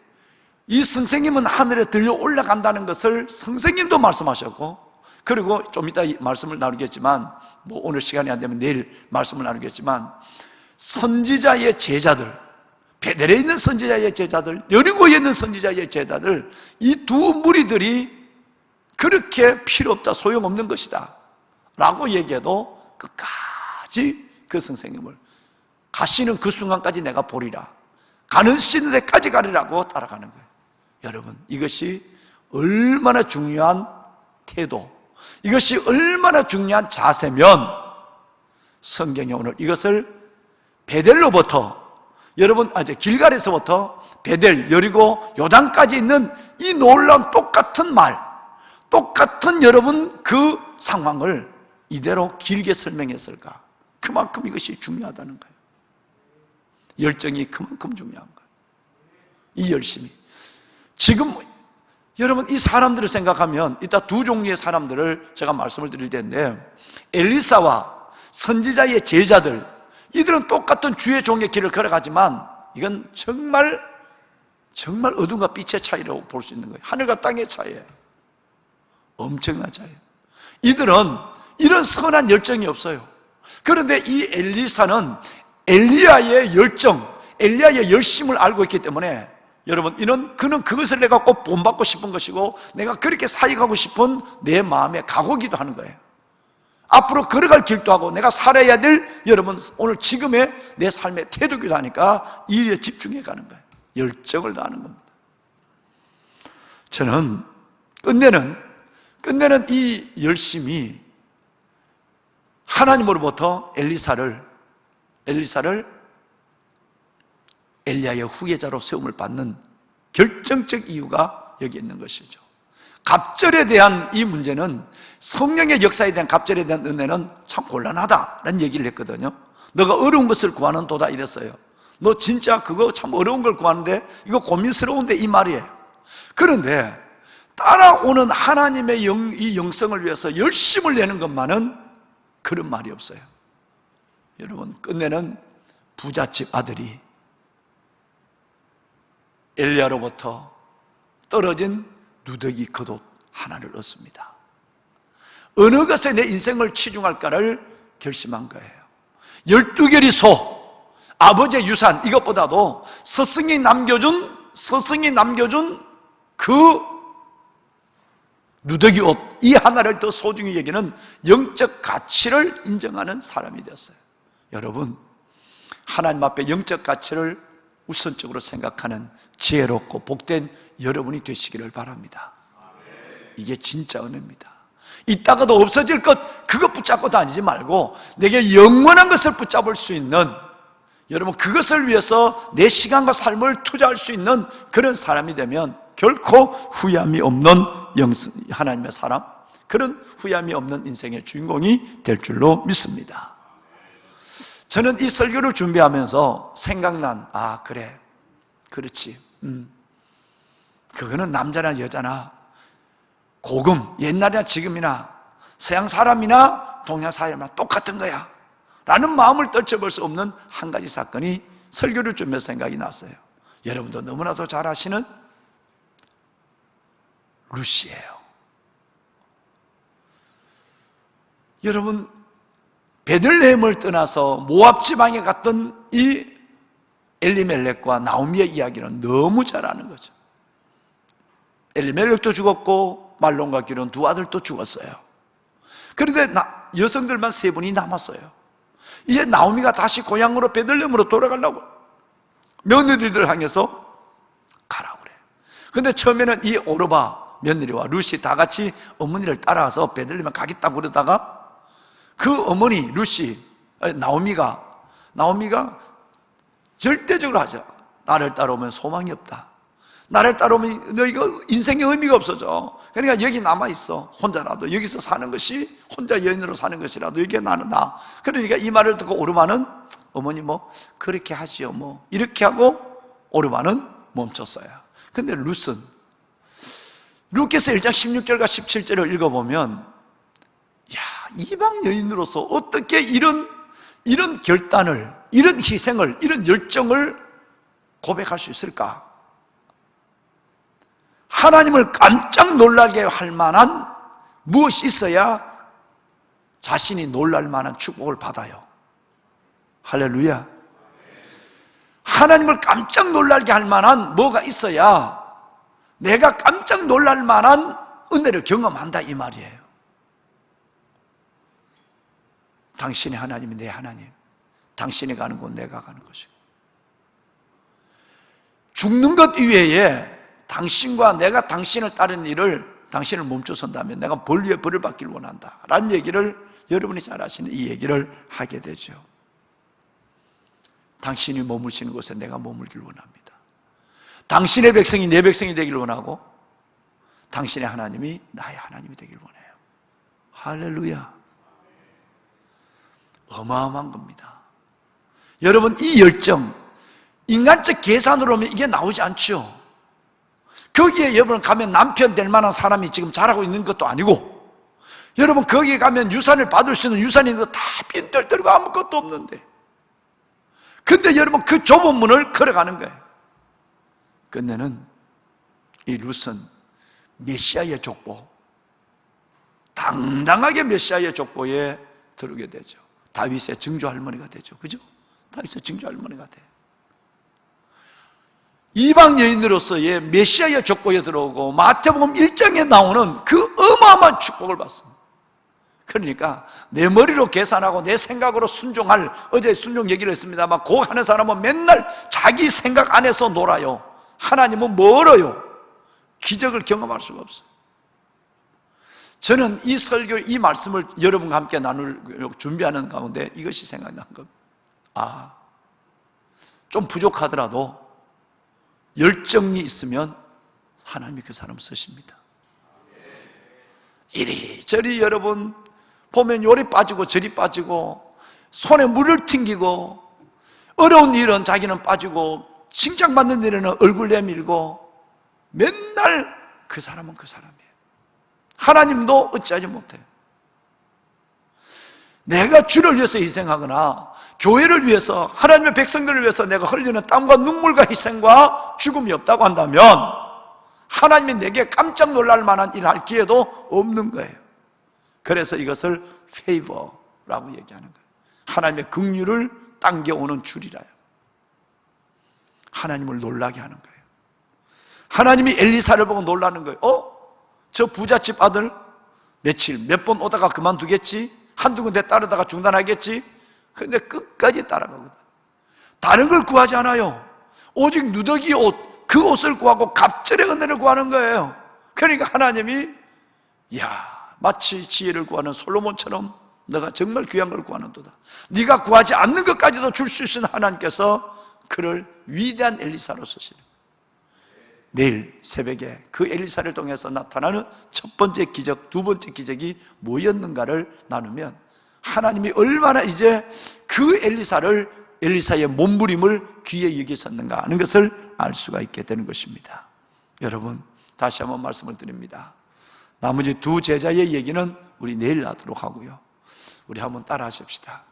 이 선생님은 하늘에 들려 올라간다는 것을 선생님도 말씀하셨고, 그리고 좀 이따 말씀을 나누겠지만, 오늘 시간이 안 되면 내일 말씀을 나누겠지만, 선지자의 제자들, 베델에 있는 선지자의 제자들, 여리고에 있는 선지자의 제자들, 이 두 무리들이 그렇게 필요 없다, 소용없는 것이다 라고 얘기해도 끝까지 그 선생님을 가시는 그 순간까지 내가 보리라, 가는 시대까지 가리라고 따라가는 거예요. 여러분, 이것이 얼마나 중요한 태도, 이것이 얼마나 중요한 자세면 성경에 오늘 이것을 베델로부터, 여러분 길갈에서부터 베델, 여리고, 요단까지 있는 이 놀라운 똑같은 말, 똑같은 여러분 그 상황을 이대로 길게 설명했을까? 그만큼 이것이 중요하다는 거예요. 열정이 그만큼 중요한 거예요. 이 열심이. 지금 여러분 이 사람들을 생각하면 이따 두 종류의 사람들을 제가 말씀을 드릴 텐데, 엘리사와 선지자의 제자들, 이들은 똑같은 주의 종의 길을 걸어가지만 이건 정말 어둠과 빛의 차이라고 볼 수 있는 거예요. 하늘과 땅의 차이예요. 엄청난 차이예요. 이들은 이런 선한 열정이 없어요. 그런데 이 엘리사는 엘리야의 열정, 엘리야의 열심을 알고 있기 때문에, 여러분 그는 그것을 내가 꼭 본받고 싶은 것이고 내가 그렇게 사역하고 싶은 내 마음의 각오기도 하는 거예요. 앞으로 걸어갈 길도 하고 내가 살아야 될, 여러분 오늘 지금의 내 삶의 태도기도 하니까 이 일에 집중해 가는 거예요. 열정을 다하는 겁니다. 저는 끝내는 이 열심이 하나님으로부터 엘리사를 엘리야의 후계자로 세움을 받는 결정적 이유가 여기 있는 것이죠. 갑절에 대한 이 문제는, 성령의 역사에 대한 갑절에 대한 은혜는 참 곤란하다라는 얘기를 했거든요. 너가 어려운 것을 구하는 도다 이랬어요. 너 진짜 그거 참 어려운 걸 구하는데 이거 고민스러운데, 이 말이에요. 그런데 따라오는 하나님의 이 영성을 위해서 열심을 내는 것만은 그런 말이 없어요. 여러분, 끝내는 부잣집 아들이 엘리야로부터 떨어진 누더기 겉옷 하나를 얻습니다. 어느 것에 내 인생을 치중할까를 결심한 거예요. 12개리 소, 아버지의 유산, 이것보다도 스승이 남겨준 그 누더기 옷, 이 하나를 더 소중히 여기는 영적 가치를 인정하는 사람이 되었어요. 여러분, 하나님 앞에 영적 가치를 우선적으로 생각하는 지혜롭고 복된 여러분이 되시기를 바랍니다. 이게 진짜 은혜입니다. 있다가도 없어질 것, 그것 붙잡고 다니지 말고 내게 영원한 것을 붙잡을 수 있는, 여러분 그것을 위해서 내 시간과 삶을 투자할 수 있는 그런 사람이 되면 결코 후회함이 없는 하나님의 사람, 그런 후회함이 없는 인생의 주인공이 될 줄로 믿습니다. 저는 이 설교를 준비하면서 생각난, 그래, 그렇지, 그거는 남자나 여자나 고금, 옛날이나 지금이나 서양 사람이나 동양 사람이나 똑같은 거야 라는 마음을 떨쳐볼 수 없는 한 가지 사건이 설교를 준비해서 생각이 났어요. 여러분도 너무나도 잘 아시는 룻이에요. 여러분, 베들레헴을 떠나서 모압 지방에 갔던 이 엘리멜렉과 나오미의 이야기는 너무 잘 아는 거죠. 엘리멜렉도 죽었고 말론과 기론 두 아들도 죽었어요. 그런데 여성들만 3분이 남았어요. 이제 나오미가 다시 고향으로 베들레헴으로 돌아가려고 며느리들 향해서 가라고 그래요. 근데 처음에는 이 오르바 며느리와 룻이 다 같이 어머니를 따라와서 베들레헴에 가겠다고 그러다가 그 어머니 룻이, 나오미가 절대적으로 하죠. 나를 따라오면 소망이 없다. 나를 따라오면 너희가 인생의 의미가 없어져. 그러니까 여기 남아있어. 혼자라도 여기서 사는 것이, 혼자 여인으로 사는 것이라도 이게 나는 나. 그러니까 이 말을 듣고 오르바는 어머니 그렇게 하시오 이렇게 하고 오르바는 멈췄어요. 근데 룻은, 룻께서 1장 16절과 17절을 읽어보면 이방 여인으로서 어떻게 이런 결단을, 이런 희생을, 이런 열정을 고백할 수 있을까? 하나님을 깜짝 놀라게 할 만한 무엇이 있어야 자신이 놀랄 만한 축복을 받아요? 할렐루야. 하나님을 깜짝 놀라게 할 만한 뭐가 있어야 내가 깜짝 놀랄 만한 은혜를 경험한다 이 말이에요. 당신의 하나님이 내 하나님, 당신이 가는 곳 내가 가는 것이고, 죽는 것 이외에 당신과 내가 당신을 따르는 일을, 당신을 멈춰선다면 내가 벌 위에 벌을 받기를 원한다 라는 얘기를, 여러분이 잘 아시는 이 얘기를 하게 되죠. 당신이 머무시는 곳에 내가 머물기를 원합니다. 당신의 백성이 내 백성이 되기를 원하고 당신의 하나님이 나의 하나님이 되기를 원해요. 할렐루야. 어마어마한 겁니다. 여러분, 이 열정, 인간적 계산으로 하면 이게 나오지 않죠. 거기에 여러분 가면 남편 될 만한 사람이 지금 자라고 있는 것도 아니고, 여러분 거기에 가면 유산을 받을 수 있는 유산이 있는 거 다 빈털터리고 아무것도 없는데, 근데 여러분 그 좁은 문을 걸어가는 거예요. 끝내는 이 룻은 메시아의 족보, 당당하게 메시아의 족보에 들어오게 되죠. 다윗의 증조 할머니가 되죠. 그죠? 다윗의 증조 할머니가 돼. 이방 여인으로서의 메시아의 족보에 들어오고 마태복음 1장에 나오는 그 어마어마한 축복을 받습니다. 그러니까 내 머리로 계산하고 내 생각으로 순종할, 어제 순종 얘기를 했습니다만, 그 하는 사람은 맨날 자기 생각 안에서 놀아요. 하나님은 멀어요. 기적을 경험할 수가 없어요. 저는 이 설교, 이 말씀을 여러분과 함께 나누려고 준비하는 가운데 이것이 생각난 겁니다. 좀 부족하더라도 열정이 있으면 하나님이 그 사람 쓰십니다. 이리저리 여러분 보면 요리 빠지고 저리 빠지고, 손에 물을 튕기고, 어려운 일은 자기는 빠지고, 칭찬받는 일에는 얼굴 내밀고, 맨날 그 사람은 그 사람이에요. 하나님도 어찌하지 못해요. 내가 주를 위해서 희생하거나 교회를 위해서, 하나님의 백성들을 위해서 내가 흘리는 땀과 눈물과 희생과 죽음이 없다고 한다면 하나님이 내게 깜짝 놀랄 만한 일을 할 기회도 없는 거예요. 그래서 이것을 페이버라고 얘기하는 거예요. 하나님의 긍휼을 당겨오는 줄이라요. 하나님을 놀라게 하는 거예요. 하나님이 엘리사를 보고 놀라는 거예요. 저 부잣집 아들 며칠 몇 번 오다가 그만두겠지, 한두 군데 따르다가 중단하겠지. 근데 끝까지 따라가거든. 다른 걸 구하지 않아요. 오직 누더기 옷, 그 옷을 구하고 갑절의 은혜를 구하는 거예요. 그러니까 하나님이 마치 지혜를 구하는 솔로몬처럼 너가 정말 귀한 걸 구하는도다. 네가 구하지 않는 것까지도 줄 수 있는 하나님께서 그를 위대한 엘리사로 쓰시는 거예요. 내일 새벽에 그 엘리사를 통해서 나타나는 첫 번째 기적, 두 번째 기적이 뭐였는가를 나누면 하나님이 얼마나 이제 그 엘리사의 몸부림을 귀에 여기셨는가 하는 것을 알 수가 있게 되는 것입니다. 여러분, 다시 한번 말씀을 드립니다. 나머지 두 제자의 얘기는 우리 내일 하도록 하고요, 우리 한번 따라 하십시다.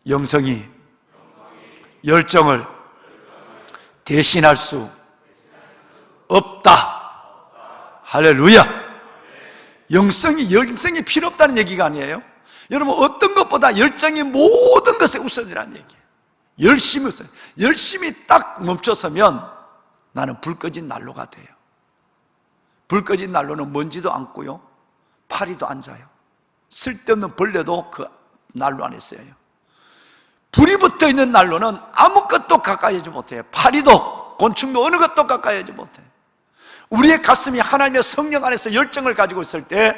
영성이 열정을 대신할 수 없다. 할렐루야. 열정이 필요 없다는 얘기가 아니에요. 여러분, 어떤 것보다 열정이 모든 것에 우선이라는 얘기예요. 열심히 딱 멈춰서면 나는 불 꺼진 난로가 돼요. 불 꺼진 난로는 먼지도 안고요, 파리도 안 자요. 쓸데없는 벌레도 그 난로 안에 있어요. 불이 붙어 있는 난로는 아무것도 가까이 하지 못해요. 파리도 곤충도 어느 것도 가까이 하지 못해요. 우리의 가슴이 하나님의 성령 안에서 열정을 가지고 있을 때,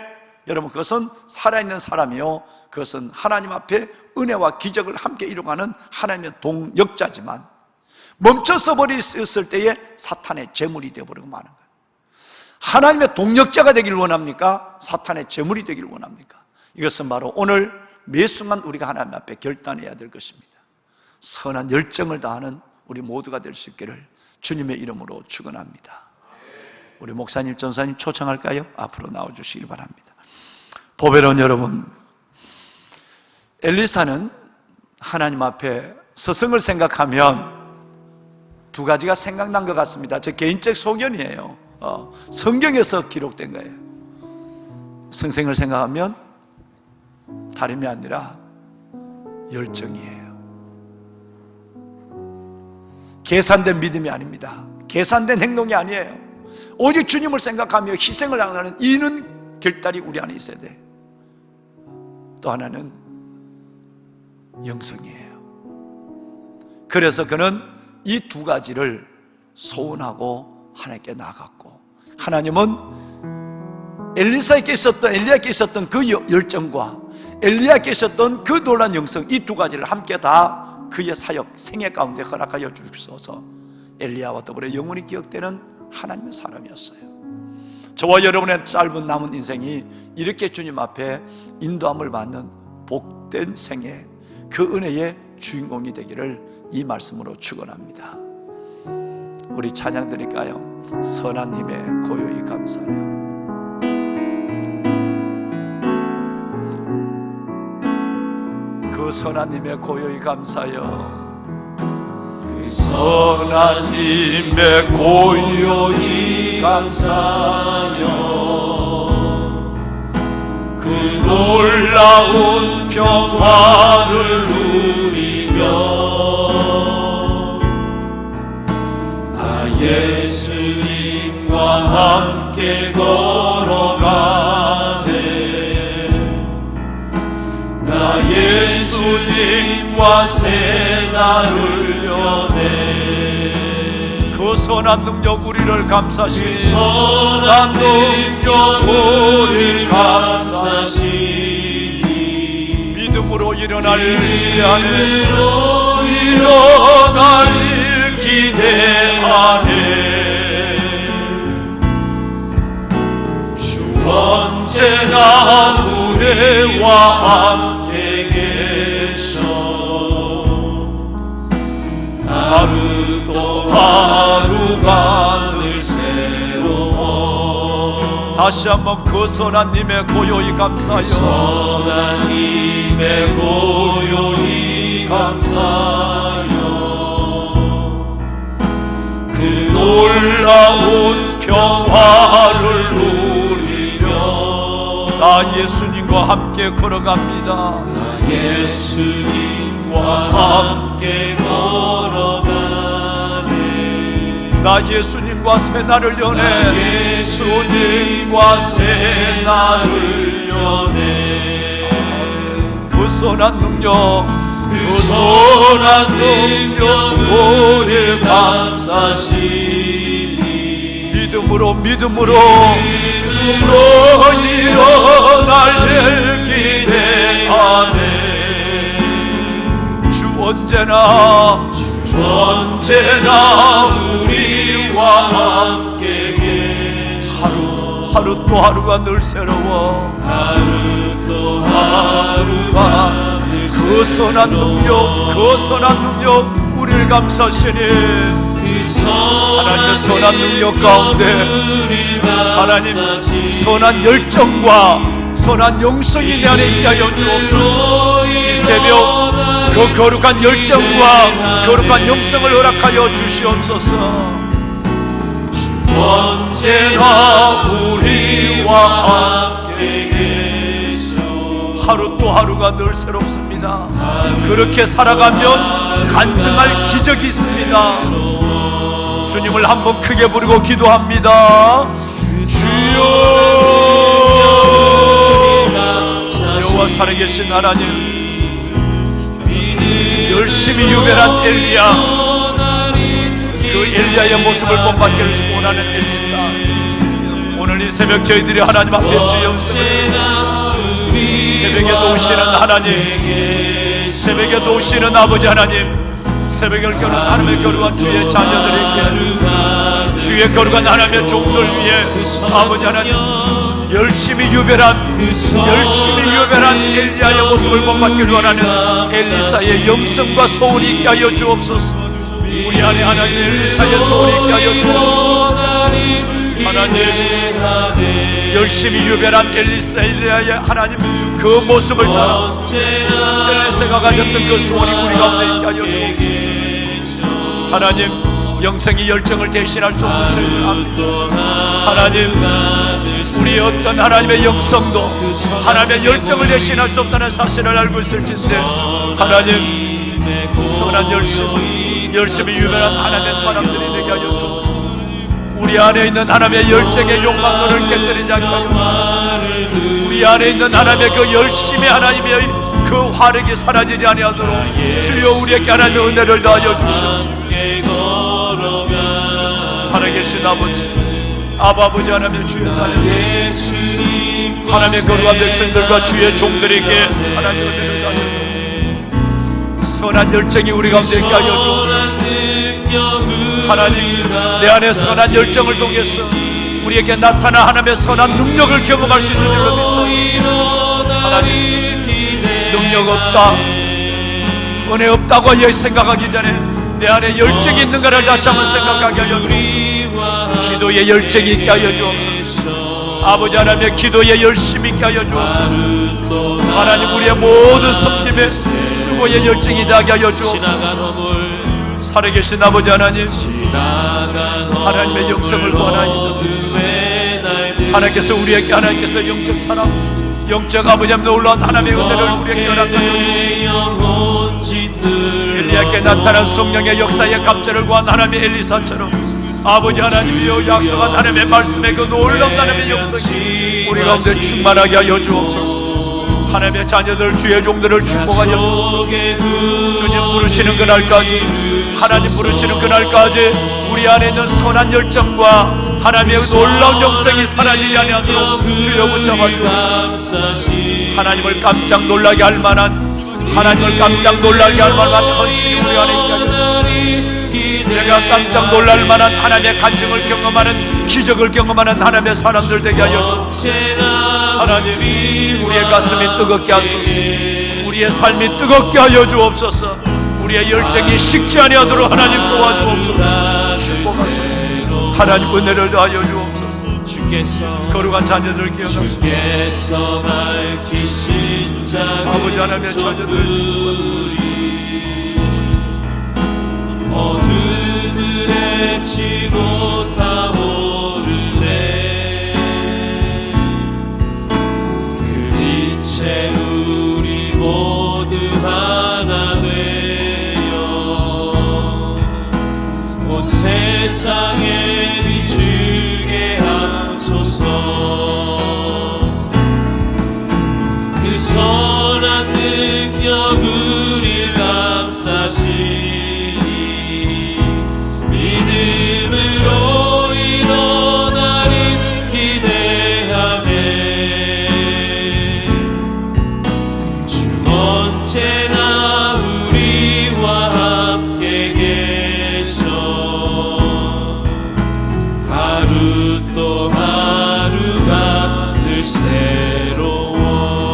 여러분, 그것은 살아있는 사람이요, 그것은 하나님 앞에 은혜와 기적을 함께 이루어가는 하나님의 동역자지만, 멈춰서 버렸을 때에 사탄의 제물이 되어버리고 마는 거예요. 하나님의 동역자가 되기를 원합니까? 사탄의 제물이 되기를 원합니까? 이것은 바로 오늘 매 순간 우리가 하나님 앞에 결단해야 될 것입니다. 선한 열정을 다하는 우리 모두가 될 수 있기를 주님의 이름으로 축원합니다. 우리 목사님, 전사님 초청할까요? 앞으로 나와주시길 바랍니다. 보배로운 여러분, 엘리사는 하나님 앞에 서성을 생각하면 두 가지가 생각난 것 같습니다. 제 개인적 소견이에요. 성경에서 기록된 거예요. 성생을 생각하면 다름이 아니라 열정이에요. 계산된 믿음이 아닙니다. 계산된 행동이 아니에요. 오직 주님을 생각하며 희생을 하는 이는 결단이 우리 안에 있어야 돼. 또 하나는 영성이에요. 그래서 그는 이 두 가지를 소원하고 하나님께 나아갔고, 하나님은 엘리야께 있었던 그 열정과 엘리야께 있었던 그 놀라운 영성, 이 두 가지를 함께 다 그의 사역, 생애 가운데 허락하여 주셔서 엘리야와 더불어 영원히 기억되는 하나님의 사람이었어요. 저와 여러분의 짧은 남은 인생이 이렇게 주님 앞에 인도함을 받는 복된 생애, 그 은혜의 주인공이 되기를 이 말씀으로 축원합니다. 우리 찬양 드릴까요? 선한 힘에 고요히 감사해요. 그 선한 힘에 고요히 감사해요. 그 선한 힘에 고요히 감사하여 그 놀라운 평화를 누리며 나 예수님과 함께 걸어가네. 나 예수님과 새 날을 여네. 그 선한 능력 우리를 감싸시니, 선한 능력 우리를 감싸시니 믿음으로 일어날 일 기대하네. 일어날 일 기대하네. 주 언제나 우리와 함께 계셔. 하루 또 하루가 늘 새로워. 다시 한번 그 선한 님의 고요히 감사하여, 선한 님의 고요히 감사하여 그 놀라운 평화를 누리며 나 예수님과 함께 걸어갑니다. 나 예수님과 함께 걸어가네. 나 예수님과 새 날을 여네. 예수님과 새 날을 여네. 그 선한 능력, 그 선한 선한 능력 우릴 감싸시니 믿음으로 일어날 일 기대하네. 주 언제나 우리와 함께 계셔. 하루 또 하루가 늘 새로워. 하루 또 하루가 그 선한 능력 우리를 감싸시니 하나님의 선한 능력 가운데 하나님 선한 열정과 선한 영성이 내 안에 있게 하여 주옵소서. 이 새벽 그 거룩한 열정과 거룩한 영성을 허락하여 주시옵소서. 언제나 우리와 함께 계셔. 하루 또 하루가 늘 새롭습니다. 그렇게 살아가면 간증할 기적이 있습니다. 주님을 한번 크게 부르고 기도합니다. 주여, 여호와 살아계신 하나님, 열심히 유별한 엘리야, 그 엘리야의 모습을 본받기를 소원하는 엘리사, 오늘 이 새벽 저희들이 하나님 앞에 주의 영성을 새벽에도 오시는 하나님, 새벽에도 오시는 아버지 하나님, 새벽을 여는 하나님의 거룩한 주의 자녀들에게, 주의 거룩한 하나님의 종들 위해 아버지 하나님, 열심히 유별한 엘리야의 모습을 본받기를 원하는 엘리사의 영성과 소원이 있게 하여 주옵소서. 우리 안에 하나님 엘리사의 소원이 있게 하여 주옵소서. 하나님, 열심히 유별한 엘리야의 하나님 그 모습을 따라 엘리사가 가졌던 그 소원이 우리 가운데 있게 하여 주옵소서. 하나님, 영생의 열정을 대신할 수 없는 저희를 압니다. 하나님, 우리 어떤 하나님의 영성도 하나님의 열정을 대신할 수 없다는 사실을 알고 있을진데, 하나님, 선한 열심히 유별한 하나님의 사람들이 되게 하여 주옵소서. 우리 안에 있는 하나님의 열정의 욕망을 깨뜨리지 않게 하여 주옵소서. 우리 안에 있는 하나님의 그 열심히 하나님의 그 화력이 사라지지 아니하도록 주여 우리에게 하나님의 은혜를 더하여 주시옵소서. 살아계신 아버지 하나님의 주의 자녀, 하나님의 거룩한 백성들과 주의 종들에게 하나님의 은혜를 더하여 주옵소서. 선한 열정이 우리 가운데 있게 하여 주옵소서. 하나님, 내 안에 선한 열정을 통해서 우리에게 나타나 하나님의 선한 능력을 경험할 수 있는 줄로 믿사옵니다. 하나님, 능력 없다, 은혜 없다고 생각하기 전에 내 안에 열정이 있는가를 다시 한번 생각하게 하여 주옵소서. 기도의 열정이 있게 하여 주옵소서. 아버지 하나님의 기도에 열심히 있게 하여 주옵소서. 하나님, 우리의 모든 섬김에 수고의 열정이 나게 하여 주옵소서. 살아계신 아버지 하나님, 하나님의 영성을 구하나이다. 하나님께서 우리에게 하나님께서 영적 사람, 영적 아버지 하나님 놀라운 하나님의 은혜를 우리에게 허락하여 주옵소서. 엘리야께 나타난 성령의 역사의 갑절을 구한 하나님의 엘리사처럼 아버지 하나님이여 약속한 하나님의 말씀의 그 놀라운 하나님의 영성이 우리 가운데 충만하게 하여 주옵소서. 하나님의 자녀들 주의 종들을 축복하여 주옵소서. 주님 부르시는 그날까지, 하나님 부르시는 그날까지 우리 안에 있는 선한 열정과 하나님의 놀라운 영성이 사라지지 아니하도록 주여 붙잡아 주옵소서. 하나님을 깜짝 놀라게 할 만한, 하나님을 깜짝 놀라게 할 만한 헌신이 우리 안에 있게 하여 주옵소서. 내가 깜짝 놀랄 만한 하나님의 간증을 경험하는, 기적을 경험하는 하나님의 사람들 되게 하여 주옵소서. 하나님, 우리의 가슴이 뜨겁게 하소서. 우리의 삶이 뜨겁게 하여 주옵소서. 우리의 열정이 식지 아니하도록 하나님 도와주옵소서. 축복하소서. 하나님 은혜를 더하여 주옵소서. 거룩한 자녀들 기억하소서. 아버지 하나님의 자녀들 축복하소서. 어둠을 헤치고 타오르네. 그 빛에 우리 모두 하나 되어 온 세상에 비추게 하소서. 그 선한 능력